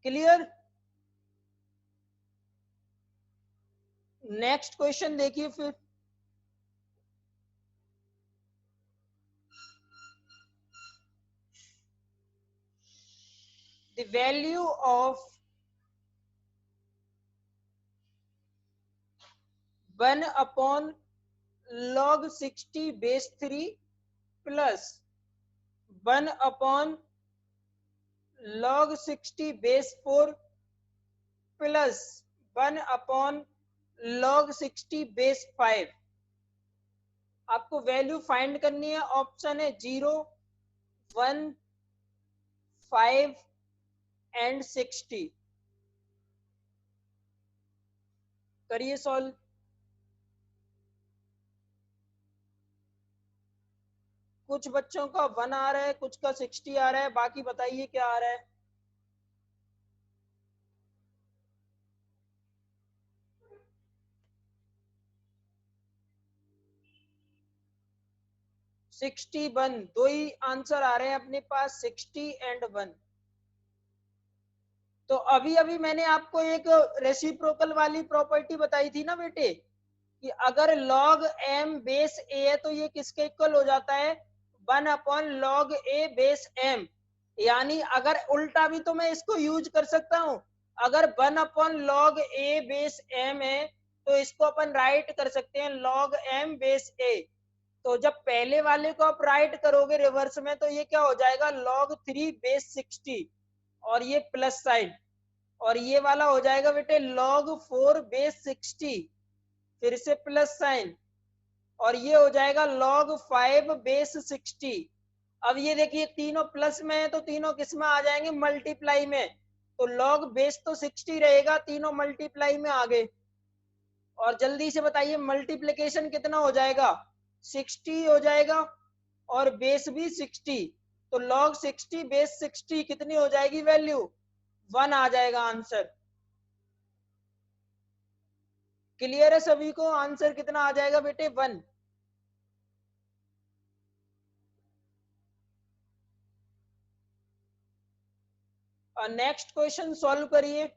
क्लियर? नेक्स्ट क्वेश्चन देखिए फिर। The value of 1/log 60 base 3 plus 1/log 60 base 4 plus 1/log 60 base 5। आपको वैल्यू फाइंड करनी है। ऑप्शन है 0 1 5 एंड 60। करिए सॉल्व। कुछ बच्चों का 1 आ रहा है, कुछ का 60 आ रहा है, बाकी बताइए क्या आ रहा है? सिक्सटी 1, दो ही आंसर आ रहे हैं अपने पास, 60 एंड 1। तो अभी अभी मैंने आपको एक रेसिप्रोकल वाली प्रॉपर्टी बताई थी ना बेटे, कि अगर log m बेस a है तो ये किसके इक्वल हो जाता है? 1/log a base m। यानी अगर उल्टा भी तो मैं इसको यूज कर सकता हूं। अगर 1/log a बेस m है तो इसको अपन राइट कर सकते हैं log m बेस a। तो जब पहले वाले को आप राइट करोगे रिवर्स में तो ये क्या हो जाएगा? log 3 बेस 60 और ये प्लस साइन, और ये वाला हो जाएगा बेटे log 4 बेस 60 फिर से प्लस साइन, और ये हो जाएगा log 5 बेस 60। अब ये देखिए तीनों प्लस में है तो तीनों किस में आ जाएंगे? मल्टीप्लाई में। तो log बेस तो 60 रहेगा, तीनों मल्टीप्लाई में आ गए। और जल्दी से बताइए मल्टीप्लिकेशन कितना हो जाएगा? 60 हो जाएगा और बेस भी 60। तो log 60 बेस 60 कितनी हो जाएगी वैल्यू? 1 आ जाएगा आंसर। क्लियर है सभी को? आंसर कितना आ जाएगा बेटे? 1। और नेक्स्ट क्वेश्चन सॉल्व करिए।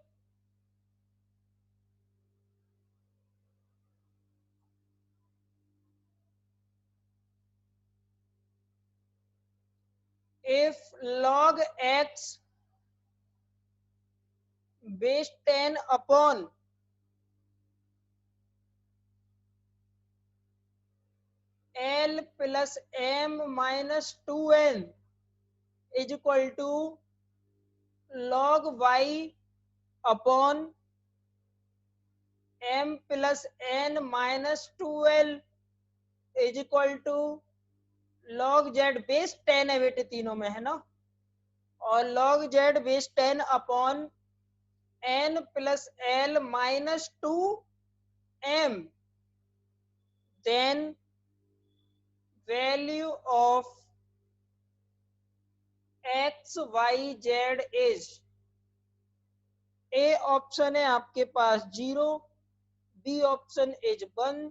if log x base 10 upon l plus m minus 2n is equal to log y upon m plus n minus 2l is equal to log z base 10 है बेटे, तीनों में है ना, और log z base 10 upon n plus l minus 2m, then value of x y z is, A option है आपके पास 0, B option is 1,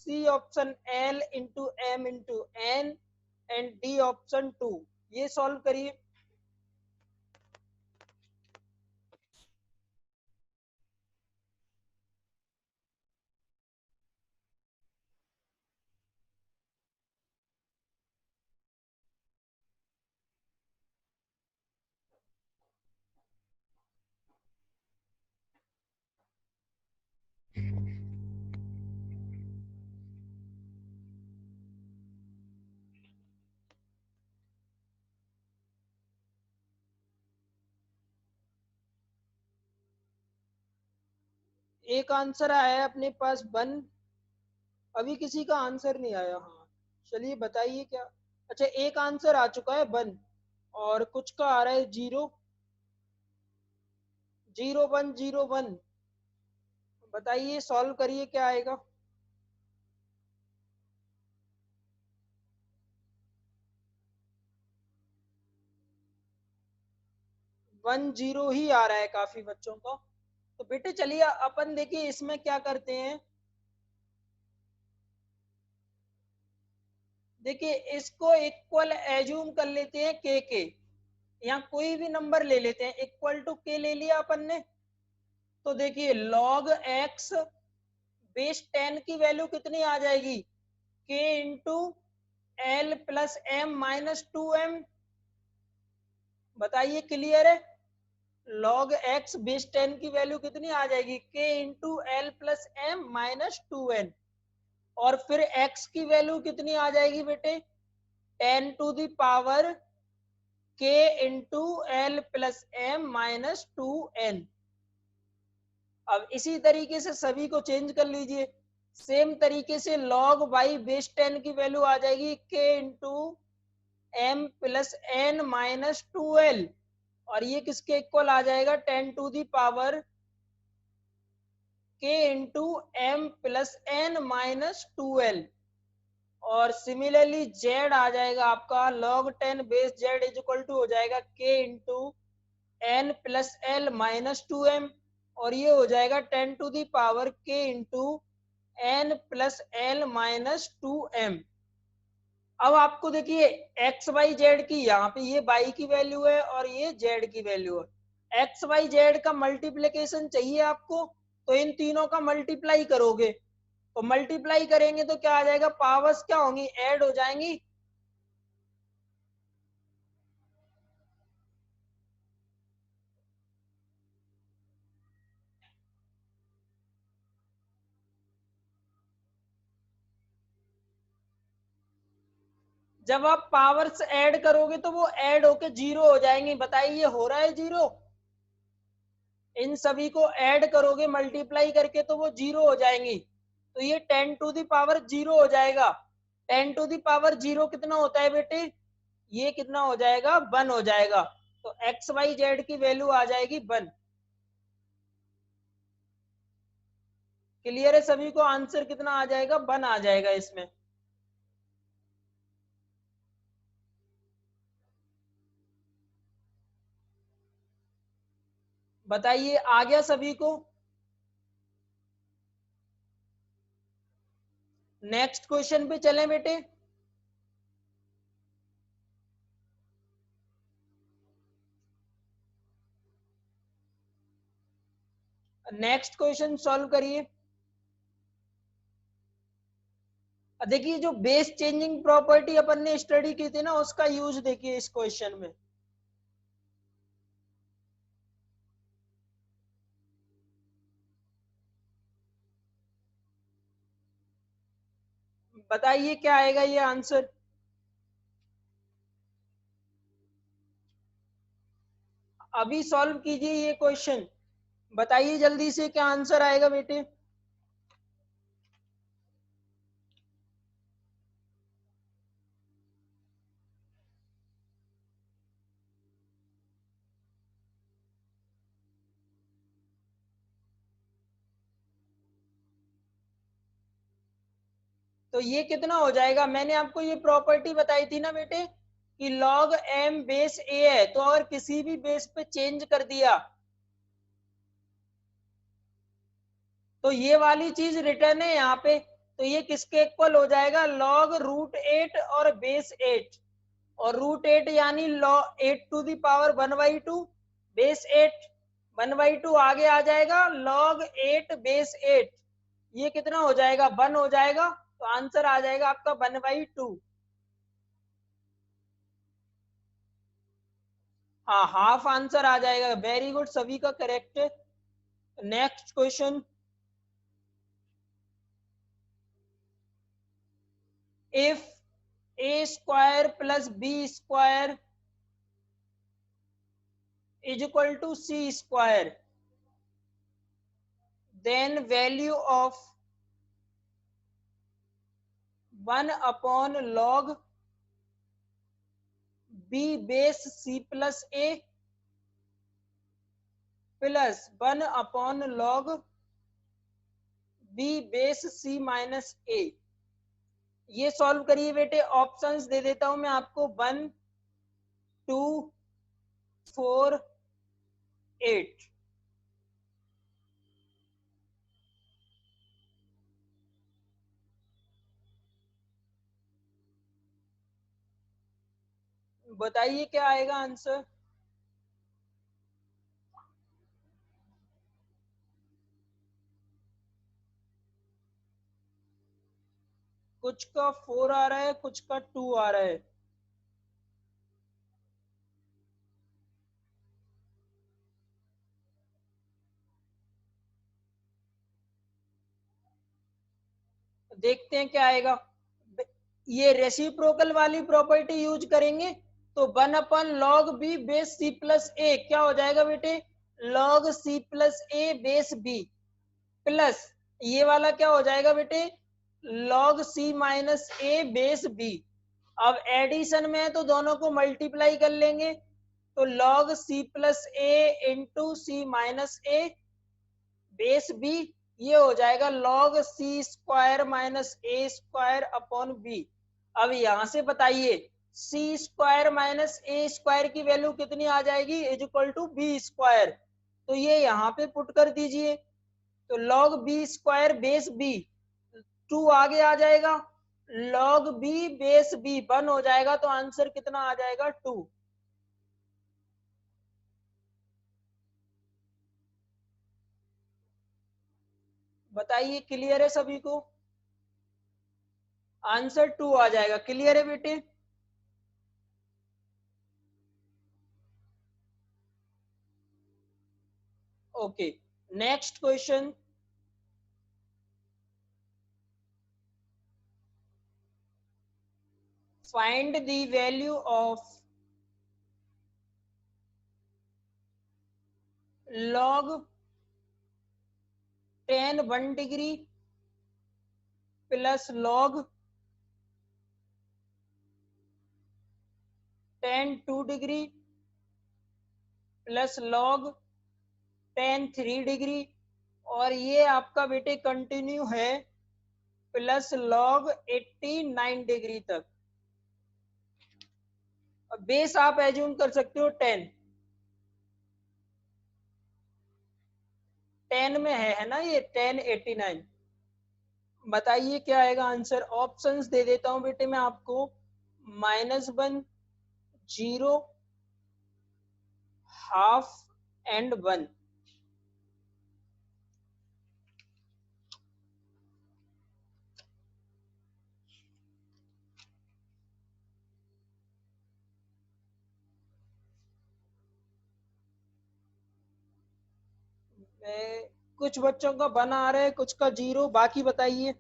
C option l into m into n and D option 2। ये सॉल्व करिए। एक आंसर आया है अपने पास 1, अभी किसी का आंसर नहीं आया। हाँ चलिए बताइए क्या। अच्छा एक आंसर आ चुका है 1, और कुछ का आ रहा है 0, 0 1 0 1। बताइए सॉल्व करिए क्या आएगा। 1 0 ही आ रहा है काफी बच्चों को। तो बेटे चलिए अपन देखिए इसमें क्या करते हैं। देखिए इसको इक्वल एज्यूम कर लेते हैं के, यहाँ कोई भी नंबर ले लेते हैं, इक्वल टू के ले लिया अपन ने। तो देखिए log x बेस 10 की वैल्यू कितनी आ जाएगी, k into l plus m minus 2m। बताइए क्लियर है। log x बेस 10 की वैल्यू कितनी आ जाएगी, k into l plus m minus 2n। और फिर x की वैल्यू कितनी आ जाएगी बेटे, 10 to the power k into l plus m minus 2n। अब इसी तरीके से सभी को चेंज कर लीजिए। सेम तरीके से log y बेस 10 की वैल्यू आ जाएगी k into m plus n minus 2l, और ये किसके इक्वल आ जाएगा, 10 to the power k into m plus n minus 2l। और सिमिलरली z आ जाएगा आपका log 10 base z is equal to हो जाएगा k into n plus l minus 2m, और ये हो जाएगा 10 to the power k into n plus l minus 2m। अब आपको देखिए एक्स वाई जेड की, यहाँ पे ये y की वैल्यू है और ये z की वैल्यू है। एक्स वाई जेड का मल्टीप्लीकेशन चाहिए आपको, तो इन तीनों का मल्टीप्लाई करोगे, तो मल्टीप्लाई करेंगे तो क्या आ जाएगा, पावर्स क्या होंगी, ऐड हो जाएंगी। जब आप पावर्स ऐड करोगे तो वो ऐड होके 0 हो जाएंगी। बताइए हो रहा है 0। इन सभी को ऐड करोगे मल्टीप्लाई करके तो वो 0 हो जाएंगी। तो ये 10 टू दी पावर 0 हो जाएगा। 10 टू दी पावर 0 कितना होता है बेटे, ये कितना हो जाएगा, 1 हो जाएगा। तो एक्स वाई जेड की वैल्यू आ जाएगी 1। क्लियर है सभी को, आंसर कितना आ जाएगा, 1 आ जाएगा इसमें। बताइए आ गया सभी को। नेक्स्ट क्वेश्चन पे चलें बेटे। नेक्स्ट क्वेश्चन सॉल्व करिए। देखिए जो बेस चेंजिंग प्रॉपर्टी अपन ने स्टडी की थी ना, उसका यूज देखिए इस क्वेश्चन में। बताइए क्या आएगा ये आंसर। अभी सॉल्व कीजिए ये क्वेश्चन, बताइए जल्दी से क्या आंसर आएगा बेटे। तो ये कितना हो जाएगा, मैंने आपको ये प्रॉपर्टी बताई थी ना बेटे कि log m बेस a है, तो अगर किसी भी बेस पे चेंज कर दिया तो ये वाली चीज रिटर्न है यहाँ पे, तो ये किसके इक्वल हो जाएगा, log √8 और बेस 8, और √8 यानी log 8 to the power 1/2 base 8, 1/2 आगे आ जाएगा log 8 बेस 8, ये कितना हो जाएगा 1 हो जाएगा, तो आंसर आ जाएगा आपका 1/2। हाँ, हाफ आंसर आ जाएगा, वेरी गुड, सभी का करेक्ट है। Next question, if a square plus b square is equal to c square, then value of 1/log b base c plus a plus 1/log b base c minus a, ये सॉल्व करिए बेटे। ऑप्शंस दे देता हूं मैं आपको, 1 2 4 8। बताइए क्या आएगा आंसर। कुछ का 4 आ रहा है, कुछ का 2 आ रहा है। देखते हैं क्या आएगा। ये रेसिप्रोकल वाली प्रॉपर्टी यूज करेंगे तो 1/log b base c plus a क्या हो जाएगा बेटे, log c plus a base b plus ये वाला क्या हो जाएगा बेटे, log c minus a base b। अब एडिशन में है तो दोनों को मल्टीप्लाई कर लेंगे, तो log c plus a into c minus a base b, ये हो जाएगा log c square minus a square upon b। अब यहां से बताइए c square minus a square की वैल्यू कितनी आ जाएगी, is equal to b square, तो ये यहाँ पे पुट कर दीजिए, तो log b square base b 2 आगे आ जाएगा, log b बेस b 1 हो जाएगा, तो आंसर कितना आ जाएगा 2। बताइए क्लियर है सभी को, आंसर 2 आ जाएगा, क्लियर है बेटे। Okay, next question, find the value of log tan 1 degree plus log tan 2 degree plus log tan 3 degree, और ये आपका बेटे कंटिन्यू है प्लस log 89 डिग्री तक। अब बेस आप एज्यूम कर सकते हो 10, 10 में है ना ये 10 89। बताइए क्या आएगा आंसर। ऑप्शंस दे देता हूं बेटे मैं आपको, -1 0 हाफ एंड 1। कुछ बच्चों का 1 आ रहा है, कुछ का 0, बाकी बताइए।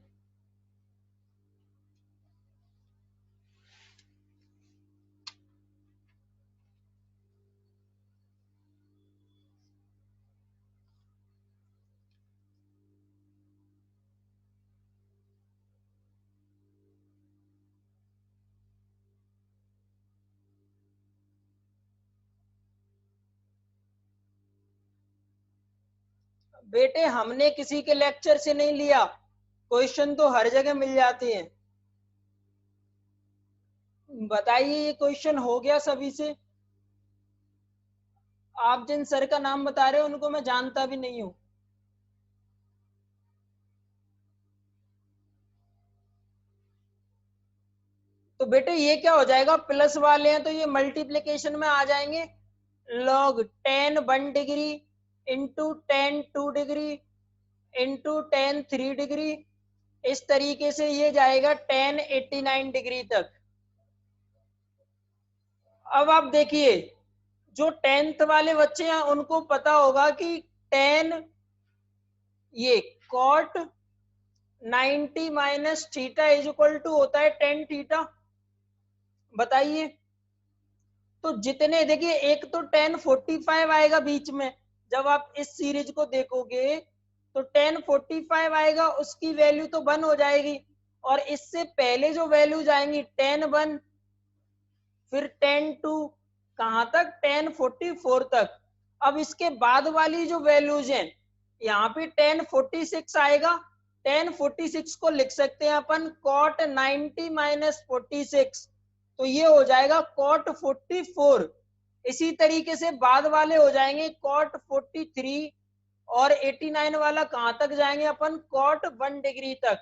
बेटे हमने किसी के लेक्चर से नहीं लिया, क्वेश्चन तो हर जगह मिल जाते हैं। बताइए ये क्वेश्चन हो गया सभी से? आप जिन सर का नाम बता रहे हो उनको मैं जानता भी नहीं हूं। तो बेटे ये क्या हो जाएगा, प्लस वाले हैं तो ये मल्टीप्लीकेशन में आ जाएंगे। Log 10 1 degree into 10 2 degree into 10 3 degree, इस तरीके से ये जाएगा 10 89 डिग्री तक। अब आप देखिए, जो 10th वाले बच्चे हैं उनको पता होगा कि 10 ये cot 90 minus theta is equal to होता है 10 थीटा। बताइए, तो जितने देखिए, एक तो 1045 आएगा बीच में, जब आप इस सीरीज को देखोगे तो 1045 आएगा, उसकी वैल्यू तो 1 हो जाएगी। और इससे पहले जो वैल्यूज आएंगी 10 1, फिर 10 2, कहां तक 1044 तक। अब इसके बाद वाली जो वैल्यूज हैं, यहाँ पे 1046 आएगा। 1046 को लिख सकते हैं अपन कॉट 90 माइनस 46, तो ये हो जाएगा कॉट 44। इसी तरीके से बाद वाले हो जाएंगे कॉट 43, और 89 वाला कहां तक जाएंगे अपन, कॉट 1 डिग्री तक।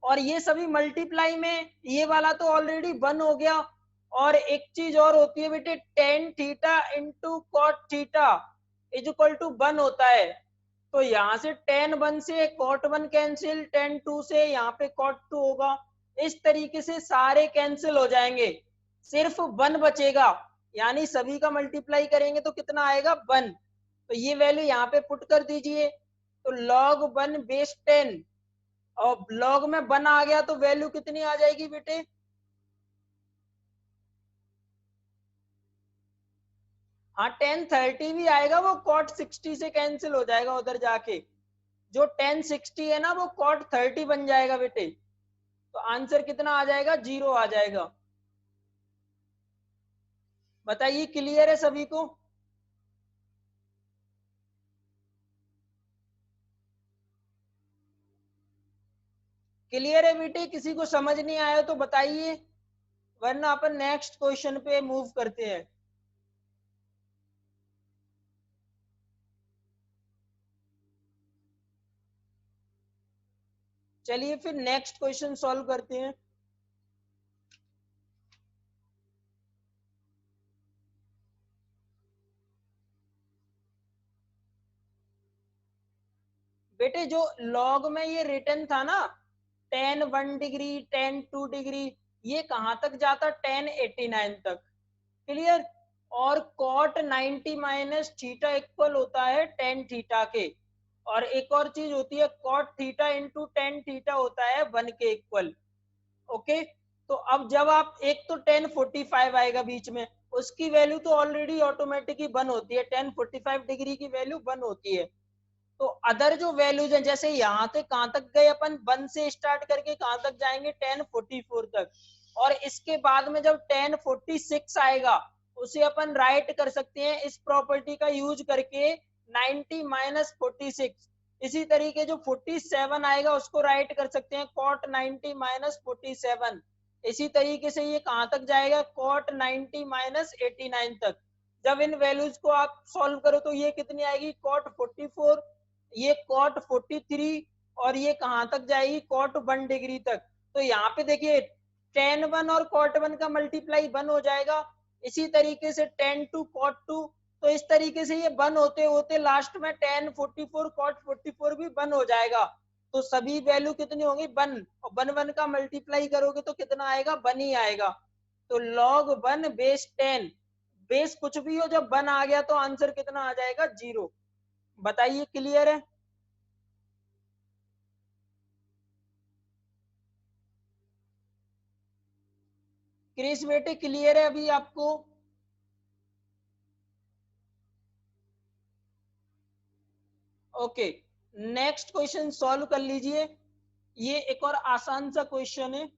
और ये सभी मल्टीप्लाई में, ये वाला तो ऑलरेडी 1 हो गया। और एक चीज और होती है बेटे, tan theta into cot theta is equal to 1 होता है। तो यहाँ से टेन 1 से कॉट 1 कैंसिल, टेन 2 से यहाँ पे कॉट 2 होगा। इस तरीके से सारे कैंसिल हो जाएंगे, सिर्फ 1 बचेगा। यानी सभी का मल्टीप्लाई करेंगे तो कितना आएगा, 1। तो ये वैल्यू यहाँ पे पुट कर दीजिए। तो log 1 बेस 10, और लॉग में 1 आ गया तो वैल्यू कितनी आ जाएगी बेटे, हाँ 1030 भी आएगा, वो कॉट 60 से कैंसिल हो जाएगा उधर जाके। जो 1060 है ना वो कॉट 30 बन जाएगा बेटे। तो आंसर कितना आ जाएगा, 0 आ जाएगा। बताइए क्लियर है सभी को? क्लियर है बेटे? किसी को समझ नहीं आया तो बताइए, वरना अपन नेक्स्ट क्वेश्चन पे मूव करते हैं। चलिए फिर नेक्स्ट क्वेश्चन सॉल्व करते हैं। बेटे जो लॉग में ये रिटर्न था ना, 10 1 डिग्री 10 2 डिग्री, ये कहां तक जाता, 10 89 तक। क्लियर? और कॉट 90 माइनस थीटा इक्वल होता है 10 थीटा के। और एक और चीज होती है, कॉट थीटा इंटू 10 थीटा होता है 1 के इक्वल। ओके, तो अब जब आप, एक तो 1045 आएगा बीच में, उसकी वैल्यू तो ऑलरेडी ऑटोमेटिकली 1 होती है, 1045 डिग्री की वैल्यू 1 होती है। तो अदर जो वैल्यूज हैं, जैसे यहाँ से कहां तक गए अपन, 1 से स्टार्ट करके कहां तक जाएंगे, 1044 तक। और इसके बाद में जब 1046 आएगा, उसे अपन राइट कर सकते हैं इस प्रॉपर्टी का यूज करके, 90 माइनस 46। इसी तरीके जो 47 आएगा उसको राइट कर सकते हैं कॉट 90 माइनस 47। इसी तरीके से ये कहां तक जाएगा, कॉट 90 माइनस 89 तक। जब इन वैल्यूज को आप सॉल्व करो तो ये कितनी आएगी, कॉट 44, ये कॉट 43, और ये कहां तक जाएगी, कॉट 1 डिग्री तक। तो यहाँ पे देखिए, 10 1 और कॉट 1 का मल्टीप्लाई 1 हो जाएगा। इसी तरीके से 10 2 कॉट 2। तो इस तरीके से ये 1 होते होते लास्ट में 10 44 कॉट 44 भी 1 हो जाएगा। तो सभी वैल्यू कितनी होंगी, 1। और 1 1 का मल्टीप्लाई करोगे तो कितना आएगा, 1 ही आएगा। तो log 1 बेस 10, बेस कुछ भी हो, जब 1 आ गया तो आंसर कितना आ जाएगा, 0। बताइए क्लियर है? क्रिस बेटे क्लियर है अभी आपको? ओके, नेक्स्ट क्वेश्चन सॉल्व कर लीजिए। ये एक और आसान सा क्वेश्चन है।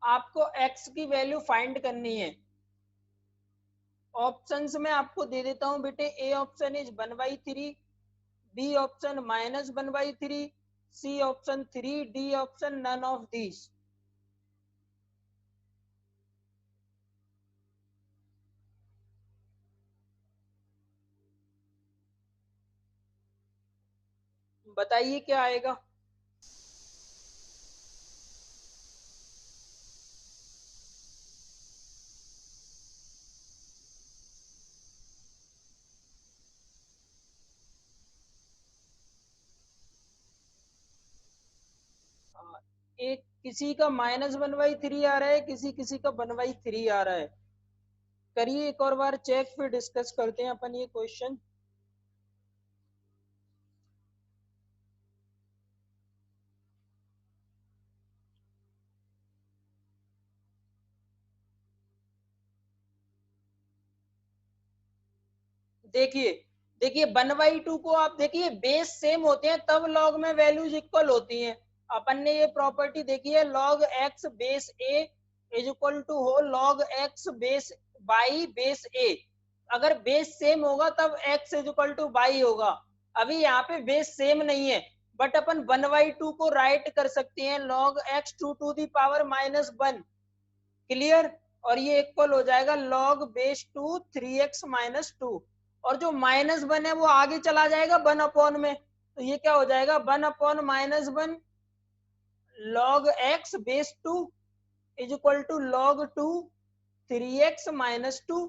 आपको x की वैल्यू फाइंड करनी है। ऑप्शंस में आपको दे देता हूं बेटे। A option is 1/3, B option -1/3, C option 3, D option none of these. बताइए क्या आएगा। एक किसी का -1/3 आ रहा है, किसी का 1/3 आ रहा है। करिए एक और बार चेक, फिर डिस्कस करते हैं अपन ये क्वेश्चन। देखिए देखिए 1/2 को आप देखिए बेस सेम होते हैं तब लॉग में वैल्यूज इक्वल होती हैं। अपन ने ये प्रॉपर्टी देखी है, log x base a is equal to हो log x बेस बाई बेस a। अगर बेस सेम होगा तब x is equal to y होगा। अभी यहाँ पे बेस सेम नहीं है, बट अपन 1/2 को राइट कर सकते हैं log x to the power -1। Clear. और ये इक्वल हो जाएगा log बेस 2 3x-2। और जो -1 है वो आगे चला जाएगा 1 में, तो ये क्या हो जाएगा 1/-1 log x base 2 is equal to log 2 3x-2।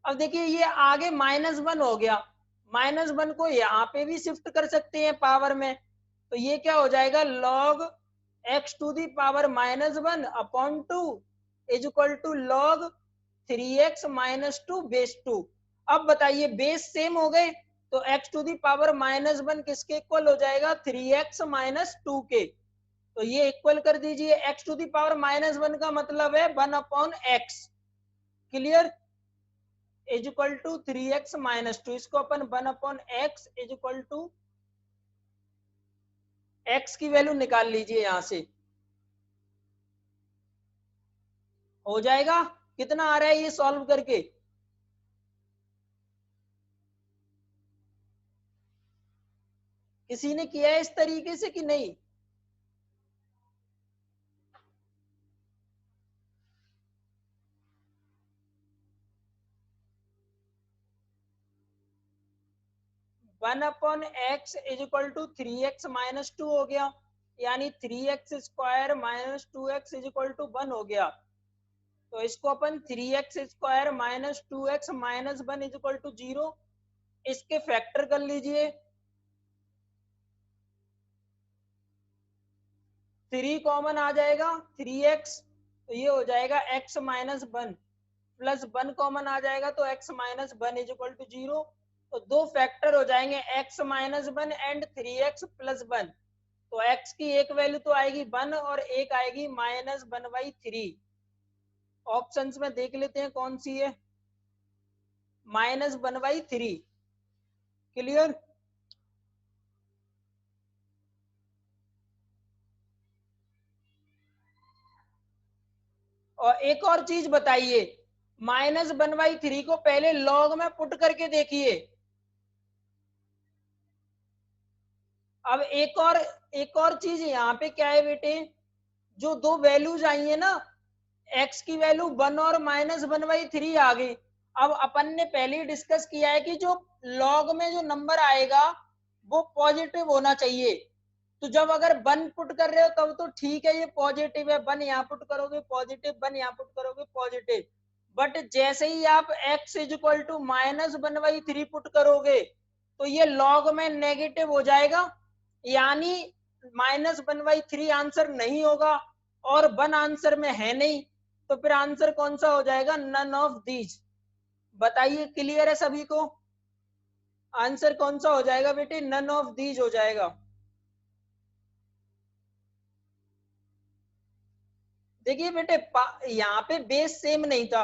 अब देखिए ये आगे -1 हो गया, -1 को यहाँ पे भी शिफ्ट कर सकते हैं पावर में, तो ये क्या हो जाएगा log x to the power -1/2 is equal to log 3x-2 base 2। अब बताइए बेस सेम हो गए तो x टू दी पावर -1 किसके इक्वल हो जाएगा 3x-2 के। तो ये इक्वल कर दीजिए, x टू दी पावर -1 का मतलब है 1/x। Clear. Is equal to 3x-2, इसको अपन 1/x is equal to x की वैल्यू निकाल लीजिए यहां से। हो जाएगा। कितना आ रहा है ये सॉल्व करके। किसी ने किया है इस तरीके से कि नहीं। One upon x is equal to 3x-2 हो गया, यानी 3x² - 2x is equal to 1 हो गया। तो इसको अपन 3x² - 2x - 1 is equal to 0, इसके फैक्टर कर लीजिए। 3 कॉमन आ जाएगा 3x, तो ये हो जाएगा x - 1 प्लस 1 कॉमन आ जाएगा तो x - 1 इज इक्वल टू 0। तो दो फैक्टर हो जाएंगे x - 1 एंड 3x + 1। तो x की एक वैल्यू तो आएगी 1 और एक आएगी -1/3। ऑप्शंस में देख लेते हैं कौन सी है, -1/3। क्लियर। और एक और चीज बताइए, -1/3 को पहले लॉग में पुट करके देखिए। अब एक और चीज यहाँ पे क्या है बेटे, जो दो वैल्यूज आई है ना, x की वैल्यू 1 और -1/3 आ गई। अब अपन ने पहले ही डिस्कस किया है कि जो लॉग में जो नंबर आएगा वो पॉजिटिव होना चाहिए। तो जब अगर 1 पुट कर रहे हो तब तो ठीक है, ये पॉजिटिव है, 1 यहाँ पुट करोगे पॉजिटिव, 1 यहाँ पुट करोगे पॉजिटिव। बट जैसे ही आप x is equal to -1/3 put करोगे तो ये लॉग में नेगेटिव हो जाएगा, यानी -1/3 आंसर नहीं होगा और 1 आंसर में है नहीं। तो फिर आंसर कौन सा हो जाएगा, नन ऑफ दीज। बताइए क्लियर है सभी को। आंसर कौन सा हो जाएगा बेटे, नन ऑफ दीज हो जाएगा। देखिए बेटे यहाँ पे बेस सेम नहीं था,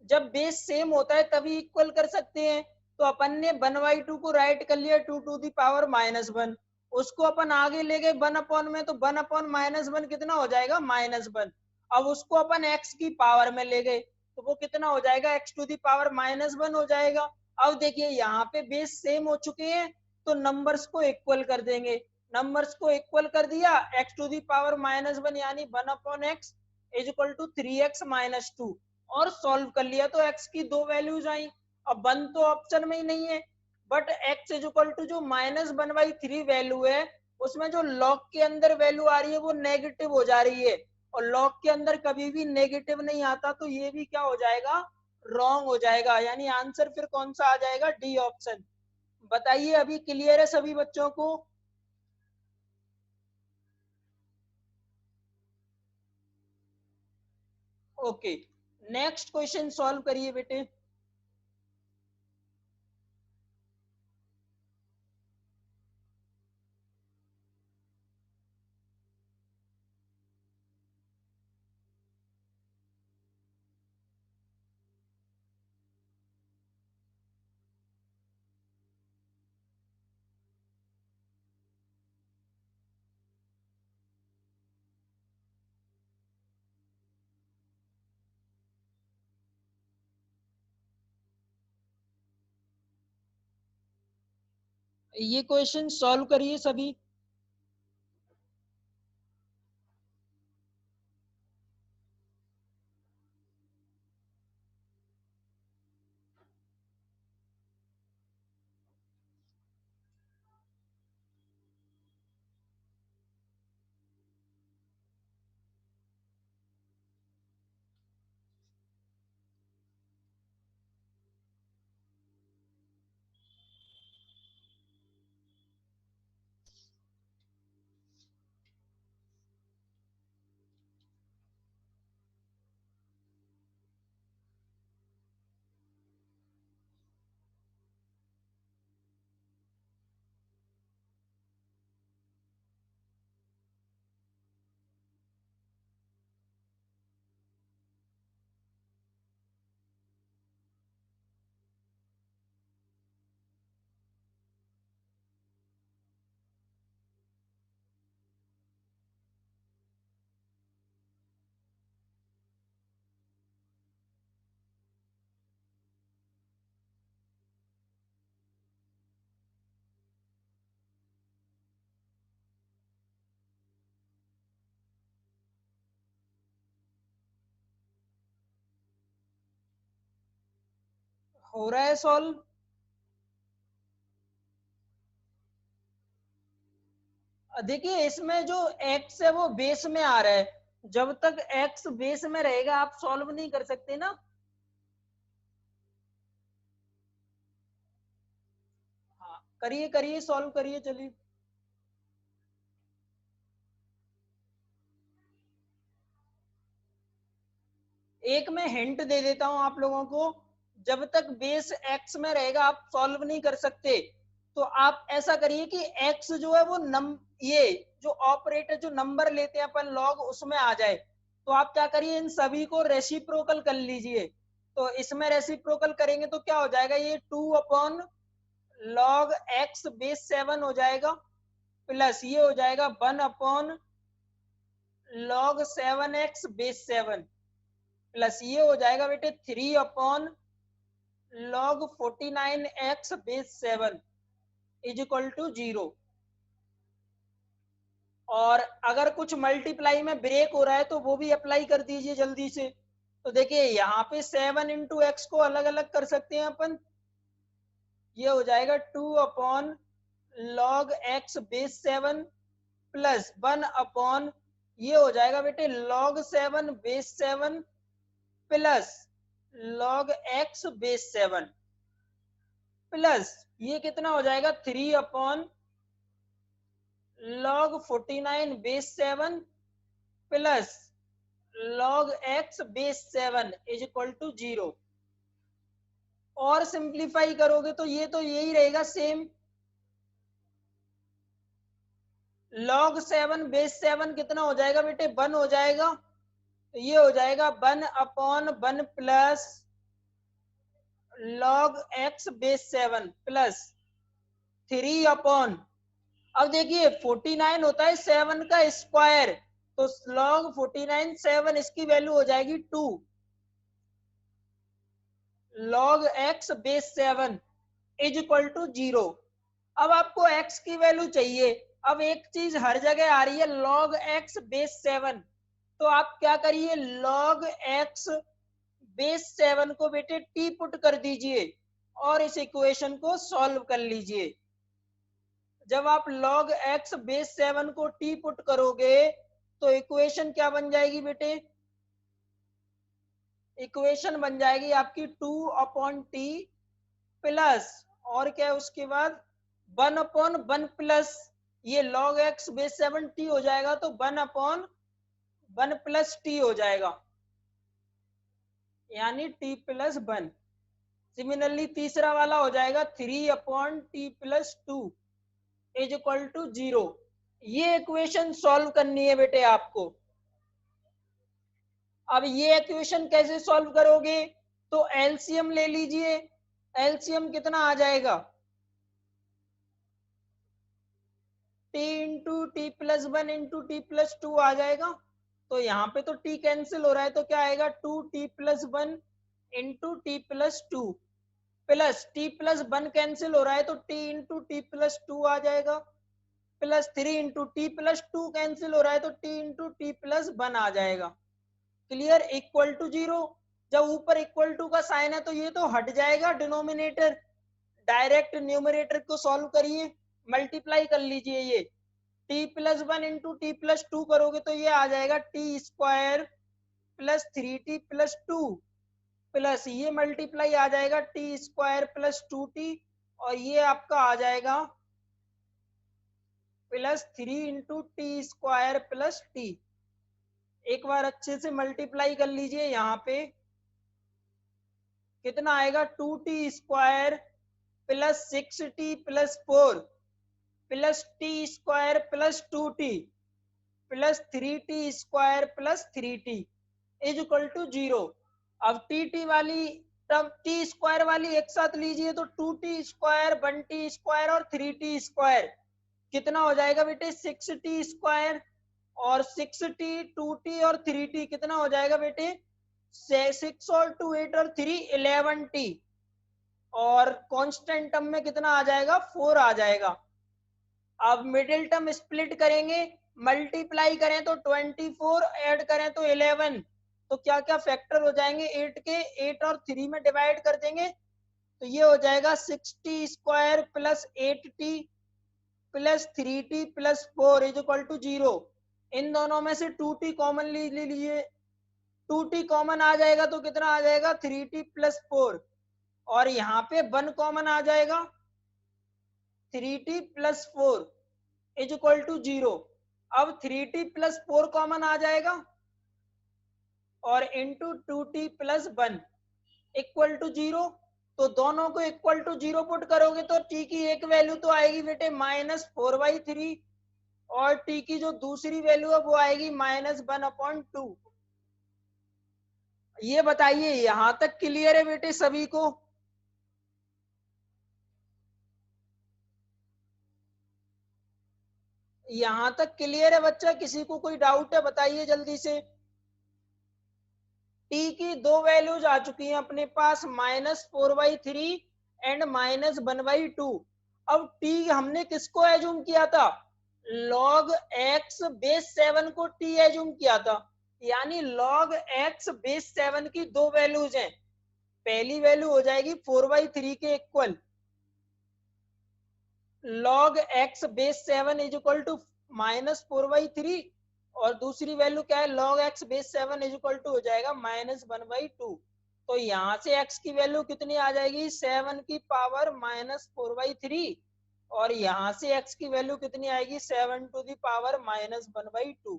जब बेस सेम होता है तभी इक्वल कर सकते हैं। तो अपन ने 1/2 को राइट कर लिया 2 टू दी पावर -1, उसको अपन आगे ले गए 1 में, तो 1/-1 कितना हो जाएगा -1। अब उसको अपन x की पावर में ले गए तो वो कितना हो जाएगा x टू दी पावर -1 हो जाएगा। अब देखिए यहाँ पे बेस सेम हो चुके हैं तो नंबर्स को इक्वल कर देंगे। नंबर्स को इक्वल कर दिया, x टू दी पावर -1 यानी 1/x is equal to 3x - 2 और सॉल्व कर लिया तो x की दो वैल्यूज आई। अब 1 तो ऑप्शन में ही नहीं है, but x is equal to जो -1/3 वैल्यू है उसमें जो लॉग के अंदर वैल्यू आ रही है वो नेगेटिव हो जा रही है, और लॉग के अंदर कभी भी नेगेटिव नहीं आता, तो ये भी क्या हो जाएगा, रॉन्ग हो जाएगा। यानी आंसर फिर कौन सा आ जाएगा, डी ऑप्शन। बताइए अभी क्लियर है सभी बच्चों को? ओके, नेक्स्ट क्वेश्चन सॉल्व करिए बेटे। ये क्वेश्चन सॉल्व करिए सभी। हो रहा है सॉल्व? देखिए इसमें जो x है वो बेस में आ रहा है, जब तक x बेस में रहेगा आप सॉल्व नहीं कर सकते ना। हाँ करिए करिए, सॉल्व करिए चलिए। एक मैं हिंट दे देता हूं आप लोगों को, जब तक बेस x में रहेगा आप सॉल्व नहीं कर सकते। तो आप ऐसा करिए कि x जो है वो ये जो ऑपरेटर जो नंबर लेते हैं अपन लॉग उसमें आ जाए। तो आप क्या करिए, इन सभी को रेसिप्रोकल कर लीजिए। तो इसमें रेसिप्रोकल करेंगे तो क्या हो जाएगा, ये 2/log x बेस 7 हो जाएगा, प्लस ये हो जाएगा 1/log 7x बेस 7, प्लस ये हो जाएगा बेटे 3/log 49x base 7 is equal to 0। और अगर कुछ मल्टीप्लाई में ब्रेक हो रहा है तो वो भी अप्लाई कर दीजिए जल्दी से। तो देखिए यहाँ पे 7 × x को अलग अलग कर सकते हैं अपन। ये हो जाएगा 2/log x बेस 7 प्लस 1 ये हो जाएगा बेटे log 7 base 7 plus log x base 7 plus ये कितना हो जाएगा 3/log 49 base 7 plus log x base 7 is equal to 0। और सिंप्लीफाई करोगे तो ये तो यही रहेगा सेम। log 7 बेस 7 कितना हो जाएगा बेटे 1 हो जाएगा, तो ये हो जाएगा 1/1 plus log x base 7 plus 3 अब देखिए 49 होता है 7 का स्क्वायर, तो log 49 7 इसकी वैल्यू हो जाएगी 2। log x base 7 is equal to 0। अब आपको x की वैल्यू चाहिए। अब एक चीज हर जगह आ रही है log x बेस 7, तो आप क्या करिए log x बेस 7 को बेटे t पुट कर दीजिए और इस इक्वेशन को सॉल्व कर लीजिए। जब आप log x बेस 7 को t पुट करोगे तो इक्वेशन क्या बन जाएगी बेटे? इक्वेशन बन जाएगी आपकी 2/t प्लस और क्या है उसके बाद 1/1 प्लस ये log x बेस 7 t हो जाएगा तो 1/1 प्लस t हो जाएगा, यानी t प्लस 1। सिमिलरली तीसरा वाला हो जाएगा 3/t plus 2 is equal to 0। ये इक्वेशन सॉल्व करनी है बेटे आपको। अब ये इक्वेशन कैसे सॉल्व करोगे? तो एलसीएम ले लीजिए। एलसीएम कितना आ जाएगा? t into t plus 1 into t plus 2 आ जाएगा। तो यहाँ पे तो t कैंसिल हो रहा है तो क्या आएगा 2t plus 1 into t plus 2 plus t plus 1 cancel हो रहा है तो t इंटू टी प्लस 2 आ जाएगा plus 3 into t plus 2 cancel हो रहा है तो t इंटू टी प्लस 1 आ जाएगा। क्लियर? Equal to 0। जब ऊपर इक्वल टू का साइन है तो ये तो हट जाएगा डिनोमिनेटर। डायरेक्ट न्यूमरेटर को सॉल्व करिए, मल्टीप्लाई कर लीजिए। ये t plus 1 into t plus 2 करोगे तो ये आ जाएगा T square plus 3t plus 2 plus ये मल्टीप्लाई आ जाएगा टी स्क्वायर प्लस 2t और ये आपका आ जाएगा plus 3 into T square plus T. एक बार अच्छे से मल्टीप्लाई कर लीजिए। यहाँ पे कितना आएगा 2t square plus 6t plus 4 plus t square plus 2t plus 3t square plus 3t is equal to 0। अब टी वाली टर्म टी स्क्वायर वाली एक साथ लीजिए तो 2t स्क्वायर 1t स्क्वायर और 3t स्क्वायर कितना हो जाएगा बेटे 6t स्क्वायर और 6t 2t और 3t कितना हो जाएगा बेटे 6 और 2 8 और 3 11t और कांस्टेंट टर्म में कितना आ जाएगा 4 आ जाएगा। अब मिडिल टर्म स्प्लिट करेंगे, मल्टीप्लाई करें तो 24 ऐड करें तो 11 तो क्या क्या फैक्टर हो जाएंगे 8 के 8 और 3 में डिवाइड कर देंगे तो ये हो जाएगा 6t square plus 8t plus 3t plus 4 is equal to 0। इन दोनों में से 2t कॉमन ले लीजिए, 2t कॉमन आ जाएगा तो कितना आ जाएगा 3t प्लस 4 और यहाँ पे 1 कॉमन आ जाएगा 3t plus 4 is equal to 0। अब 3t प्लस 4 कॉमन आ जाएगा और into 2t plus 1 equal to 0। तो दोनों को इक्वल टू 0 पुट करोगे तो t की एक वैल्यू तो आएगी बेटे -4/3 और t की जो दूसरी वैल्यू है वो आएगी -1/2। ये बताइए यहां तक क्लियर है बेटे सभी को? यहां तक क्लियर है बच्चा? किसी को कोई डाउट है बताइए जल्दी से। t की दो वैल्यूज आ चुकी हैं अपने पास -4/3 एंड -1/2। अब t हमने किसको एज्यूम किया था? log x बेस 7 को t एज्यूम किया था, यानी log x बेस 7 की दो वैल्यूज हैं। पहली वैल्यू हो जाएगी 4/3 के equal log x base 7 is equal to -4/3 और दूसरी वैल्यू क्या है log x base 7 is equal to हो जाएगा -1/2। तो यहाँ से x की वैल्यू कितनी आ जाएगी 7 की पावर -4/3 और यहाँ से x की वैल्यू कितनी आएगी 7 टू दी पावर -1/2।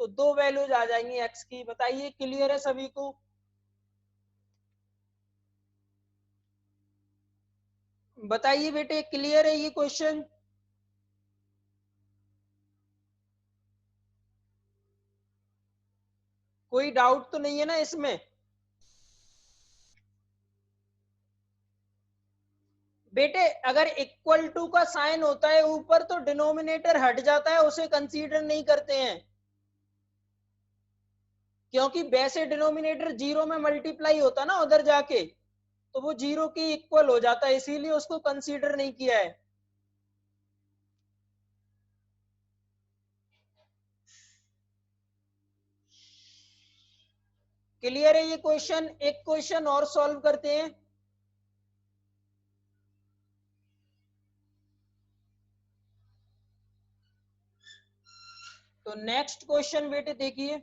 तो दो वैल्यूज आ जाएंगी x की। बताइए क्लियर है सभी को? बताइए बेटे क्लियर है ये क्वेश्चन? कोई डाउट तो नहीं है ना इसमें? बेटे अगर इक्वल टू का साइन होता है ऊपर तो डिनोमिनेटर हट जाता है, उसे कंसीडर नहीं करते हैं क्योंकि वैसे डिनोमिनेटर 0 में मल्टीप्लाई होता ना उधर जाके तो वो 0 की इक्वल हो जाता है, इसीलिए उसको कंसीडर नहीं किया है। क्लियर है ये क्वेश्चन? एक क्वेश्चन और सॉल्व करते हैं। तो नेक्स्ट क्वेश्चन बेटे देखिए,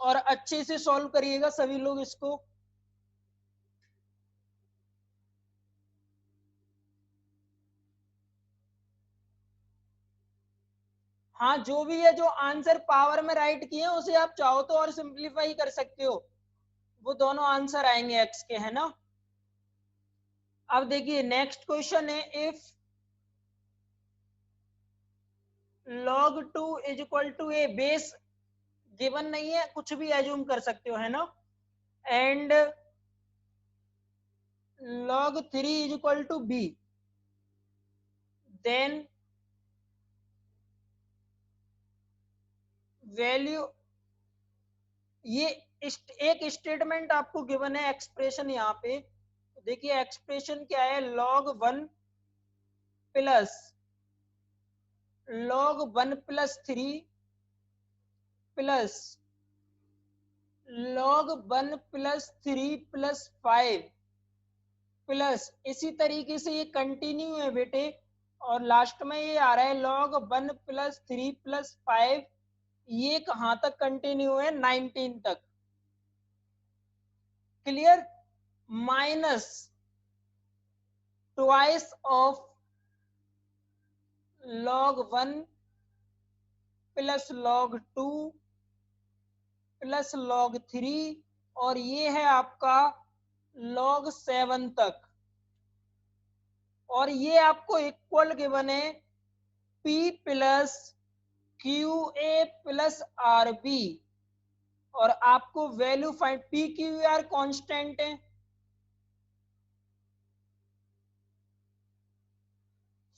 और अच्छे से सॉल्व करिएगा सभी लोग इसको। हाँ, जो भी है, जो आंसर पावर में राइट किए हैं उसे आप चाहो तो और सिंप्लीफाई कर सकते हो, वो दोनों आंसर आएंगे एक्स के, है ना। अब देखिए नेक्स्ट क्वेश्चन है, if log 2 is equal to A, base given नहीं है, कुछ भी एज्यूम कर सकते हो, है ना, and log 3 is equal to B, then value, ये एक स्टेटमेंट आपको गिवन है, एक्सप्रेशन यहाँ पे देखिए, एक्सप्रेशन क्या है, log 1 plus log 1 plus 3 plus log 1 plus 3 plus 5 plus, इसी तरीके से ये कंटिन्यू है बेटे, और लास्ट में ये आ रहा है log 1 प्लस 3 प्लस 5, ये कहां तक कंटिन्यू है, 19 तक। Clear? Minus twice of log 1 plus log 2 plus log 3, और ये है आपका log 7 तक, और ये आपको इक्वल गिवन है P plus Q A plus are B, और आपको value find, P Q R constant है,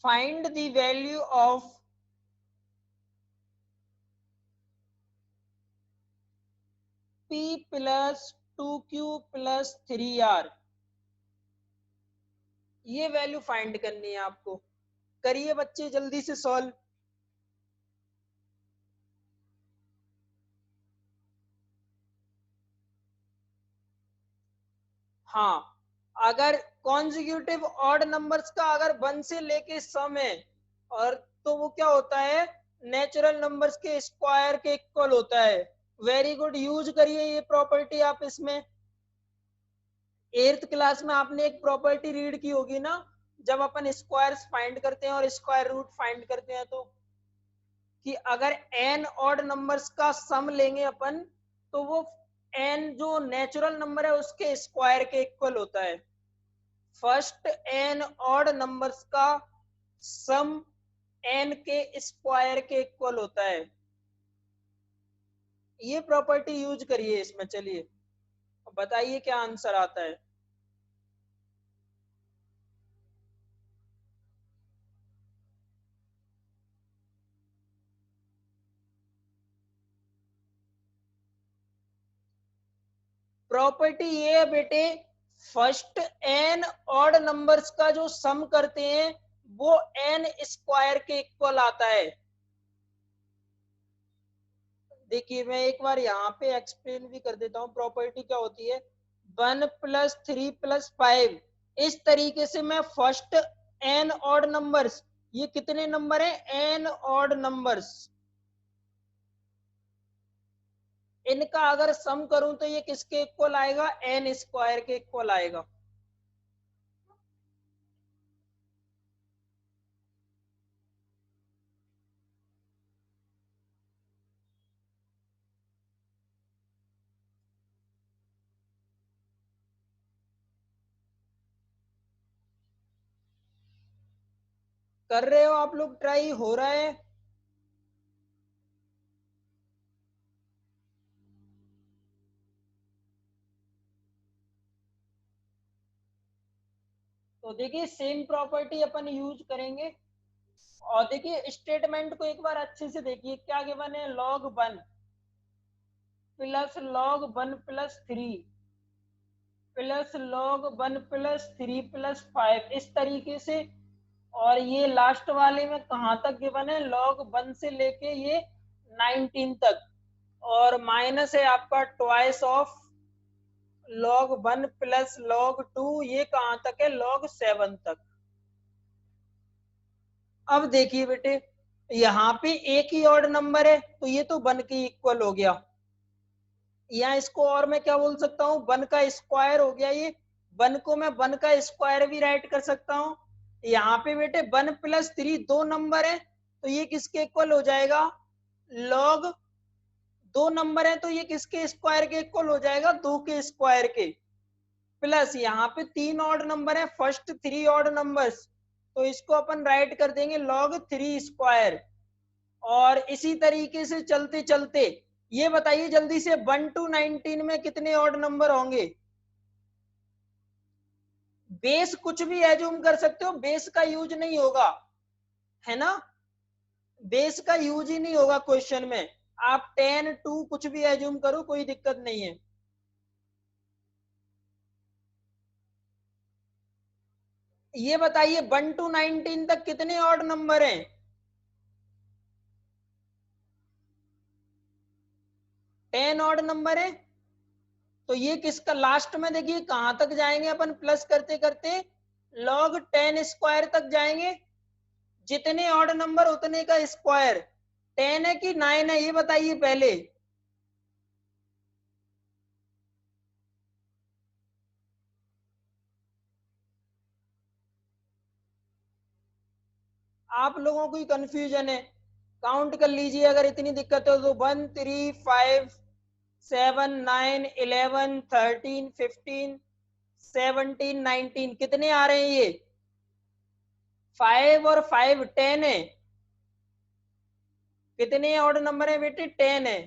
find the value of P plus 2Q plus 3R, ये वैल्यू फाइंड करनी है आपको। करिए बच्चे जल्दी से सॉल्व। हाँ, अगर कॉन्जिक्यूटिव ऑड नंबर्स का अगर 1 से लेके सम है, और तो वो क्या होता है, नेचुरल नंबर्स के स्क्वायर के इक्वल होता है। वेरी गुड, यूज करिए ये प्रॉपर्टी आप इसमें। 8th क्लास में आपने एक प्रॉपर्टी रीड की होगी ना, जब अपन स्क्वायर्स फाइंड करते हैं और स्क्वायर रूट फाइंड करते हैं, तो कि अगर n ऑड नंबर्स का सम लेंगे अपन, तो वो n जो नेचुरल नंबर है उसके स्क्वायर के इक्वल होता है। फर्स्ट n ऑड नंबर्स का सम n के स्क्वायर के इक्वल होता है। ये प्रॉपर्टी यूज करिए इसमें। चलिए बताइए क्या आंसर आता है। प्रॉपर्टी ये है बेटे, फर्स्ट n ऑड नंबर्स का जो सम करते हैं वो n स्क्वायर के इक्वल आता है। देखिए मैं एक बार यहाँ पे एक्सप्लेन भी कर देता हूँ, प्रॉपर्टी क्या होती है, 1 प्लस 3 प्लस 5, इस तरीके से मैं फर्स्ट n ऑड नंबर्स, ये कितने नंबर है, n ऑड नंबर्स, इनका अगर सम करूं तो ये किसके इक्वल आएगा, n स्क्वायर के इक्वल आएगा। कर रहे हो आप लोग, ट्राई हो रहा है? तो देखिए सेम प्रॉपर्टी अपन यूज करेंगे, और देखिए स्टेटमेंट को एक बार अच्छे से देखिए, क्या गिवन है, log 1 plus log 1 plus 3 plus log 1 plus 3 plus 5, इस तरीके से, और ये लास्ट वाले में कहां तक गिवन है, log 1 से लेके ये 19 तक, और माइनस है आपका twice of log 1 plus log 2, ये कहां तक है? log 7 तक। अब देखिए बेटे, यहाँ पे एक ही ऑड नंबर है तो ये तो 1 के इक्वल हो गया, या इसको और मैं क्या बोल सकता हूँ, 1 का स्क्वायर हो गया ये। 1 को मैं 1 का स्क्वायर भी राइट कर सकता हूँ। यहाँ पे बेटे 1 प्लस 3 दो नंबर है तो ये किसके इक्वल हो जाएगा? लॉग, दो नंबर है तो ये किसके स्क्वायर के इक्वल हो जाएगा? 2 के स्क्वायर के। प्लस यहाँ पे 3 ऑड नंबर है, फर्स्ट 3 ऑड नंबर्स, तो इसको अपन राइट कर देंगे लॉग 3 स्क्वायर। और इसी तरीके से चलते चलते ये बताइए जल्दी से 1 to 19 में कितने ऑड नंबर होंगे? बेस कुछ भी एज्यूम कर सकते हो, बेस का यूज नहीं होगा, है ना? बेस का यूज ही नहीं होगा क्वेश्चन में। आप 10 2 कुछ भी एज्यूम करो, कोई दिक्कत नहीं है। ये बताइए 1 to 19 तक कितने ऑड नंबर हैं? 10 ऑड नंबर है। तो ये किसका लास्ट में देखिए कहां तक जाएंगे अपन, प्लस करते करते log 10 स्क्वायर तक जाएंगे। जितने ऑड नंबर उतने का स्क्वायर। 10 है कि 9 है ये बताइए पहले। आप लोगों को ही कंफ्यूजन है, काउंट कर लीजिए अगर इतनी दिक्कत हो तो। 1 3 5 7 9 11 13 15 17 19 कितने आ रहे हैं ये? 5 और 5 10 है। कितने ऑड नंबर है बेटे? 10 है।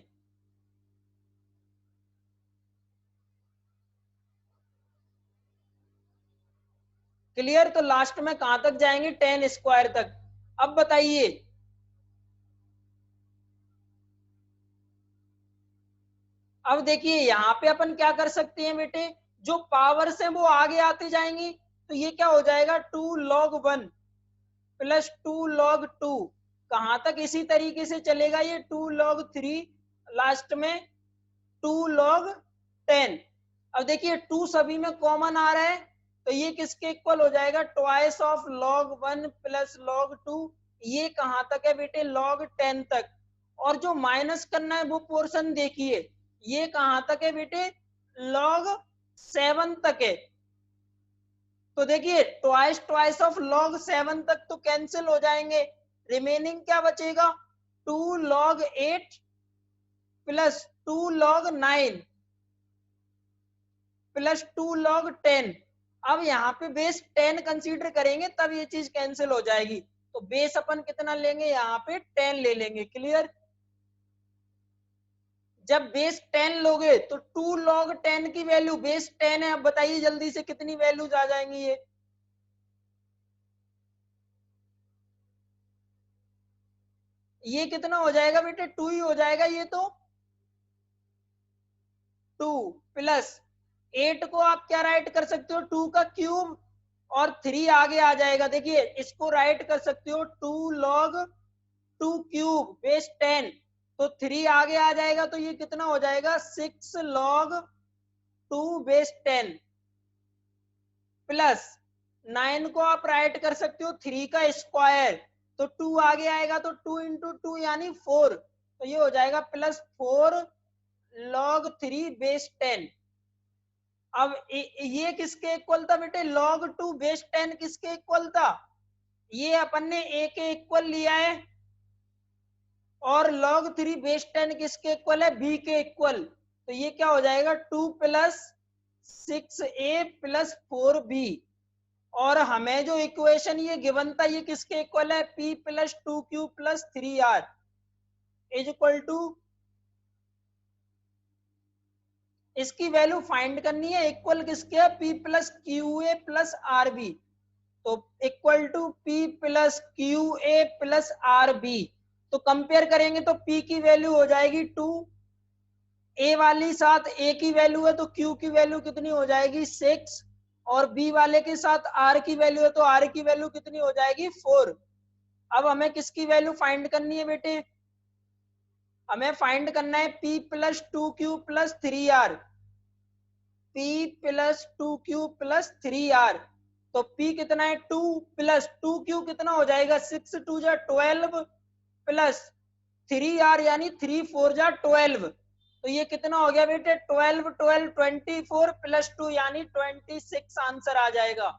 क्लियर? तो लास्ट में कहां तक जाएंगे? 10 स्क्वायर तक। अब बताइए, अब देखिए यहाँ पे अपन क्या कर सकते हैं बेटे, जो पावर्स है वो आगे आते जाएंगी तो ये क्या हो जाएगा? 2 log 1 प्लस 2 log 2। कहां तक इसी तरीके से चलेगा ये? 2 log 3, लास्ट में 2 log 10। अब देखिए 2 सभी में कॉमन आ रहा है तो ये किसके इक्वल हो जाएगा? Twice of log 1 plus log 2। ये कहां तक है बेटे? log 10 तक। और जो माइनस करना है वो पोर्शन देखिए, ये कहां तक है बेटे? log 7 तक है। तो देखिए ट्वाइस ट्वाइस ऑफ log 7 तक तो कैंसिल हो जाएंगे, रिमेनिंग क्या बचेगा? 2 log 8 plus 2 log 9 plus 2 log 10। अब यहाँ पे बेस 10 कंसीडर करेंगे तब ये चीज कैंसिल हो जाएगी, तो बेस अपन कितना लेंगे? यहाँ पे 10 ले लेंगे। क्लियर? जब बेस 10 लोगे तो 2 log 10 की वैल्यू, बेस 10 है, अब बताइए जल्दी से कितनी वैल्यूज आ जाएंगी ये? ये कितना हो जाएगा बेटे? 2 ही हो जाएगा ये तो। 2 प्लस 8 को आप क्या राइट कर सकते हो? 2 का क्यूब, और 3 आगे आ जाएगा। देखिए इसको राइट कर सकते हो 2 log 2 क्यूब बेस 10, तो 3 आगे आ जाएगा तो ये कितना हो जाएगा? 6 log 2 बेस 10 प्लस 9 को आप राइट कर सकते हो 3 का स्क्वायर, तो 2 आगे आएगा तो 2 इंटू 2 यानी 4, तो ये हो जाएगा प्लस 4 log 3 बेस 10। अब ये किसके इक्वल था बेटे? log 2 बेस 10 किसके इक्वल था? ये अपन ने a के इक्वल लिया है, और log 3 बेस 10 किसके इक्वल है? b के इक्वल। तो ये क्या हो जाएगा? 2 प्लस 6a प्लस 4b। और हमें जो इक्वेशन ये गिवन था ये किसके इक्वल है? p plus 2q plus 3r is equal to, इसकी वैल्यू फाइंड करनी है। इक्वल किसके है? p plus Q A plus are b. तो equal to p plus Q A plus are b. तो कंपेयर करेंगे तो p की वैल्यू हो जाएगी 2, a वाली साथ a की वैल्यू है तो q की वैल्यू कितनी हो जाएगी? 6, और b वाले के साथ r की वैल्यू है तो r की वैल्यू कितनी हो जाएगी? 4। अब हमें किसकी वैल्यू फाइंड करनी है बेटे? हमें फाइंड करना है p plus 2q plus 3r। p plus 2q plus 3r। तो p कितना है 2 प्लस 2q कितना हो जाएगा 6 2 जा 12 प्लस 3r यानी 3 4 जा 12। तो ये कितना हो गया बेटे 12 12 24 प्लस 2 यानी 26 आंसर आ जाएगा।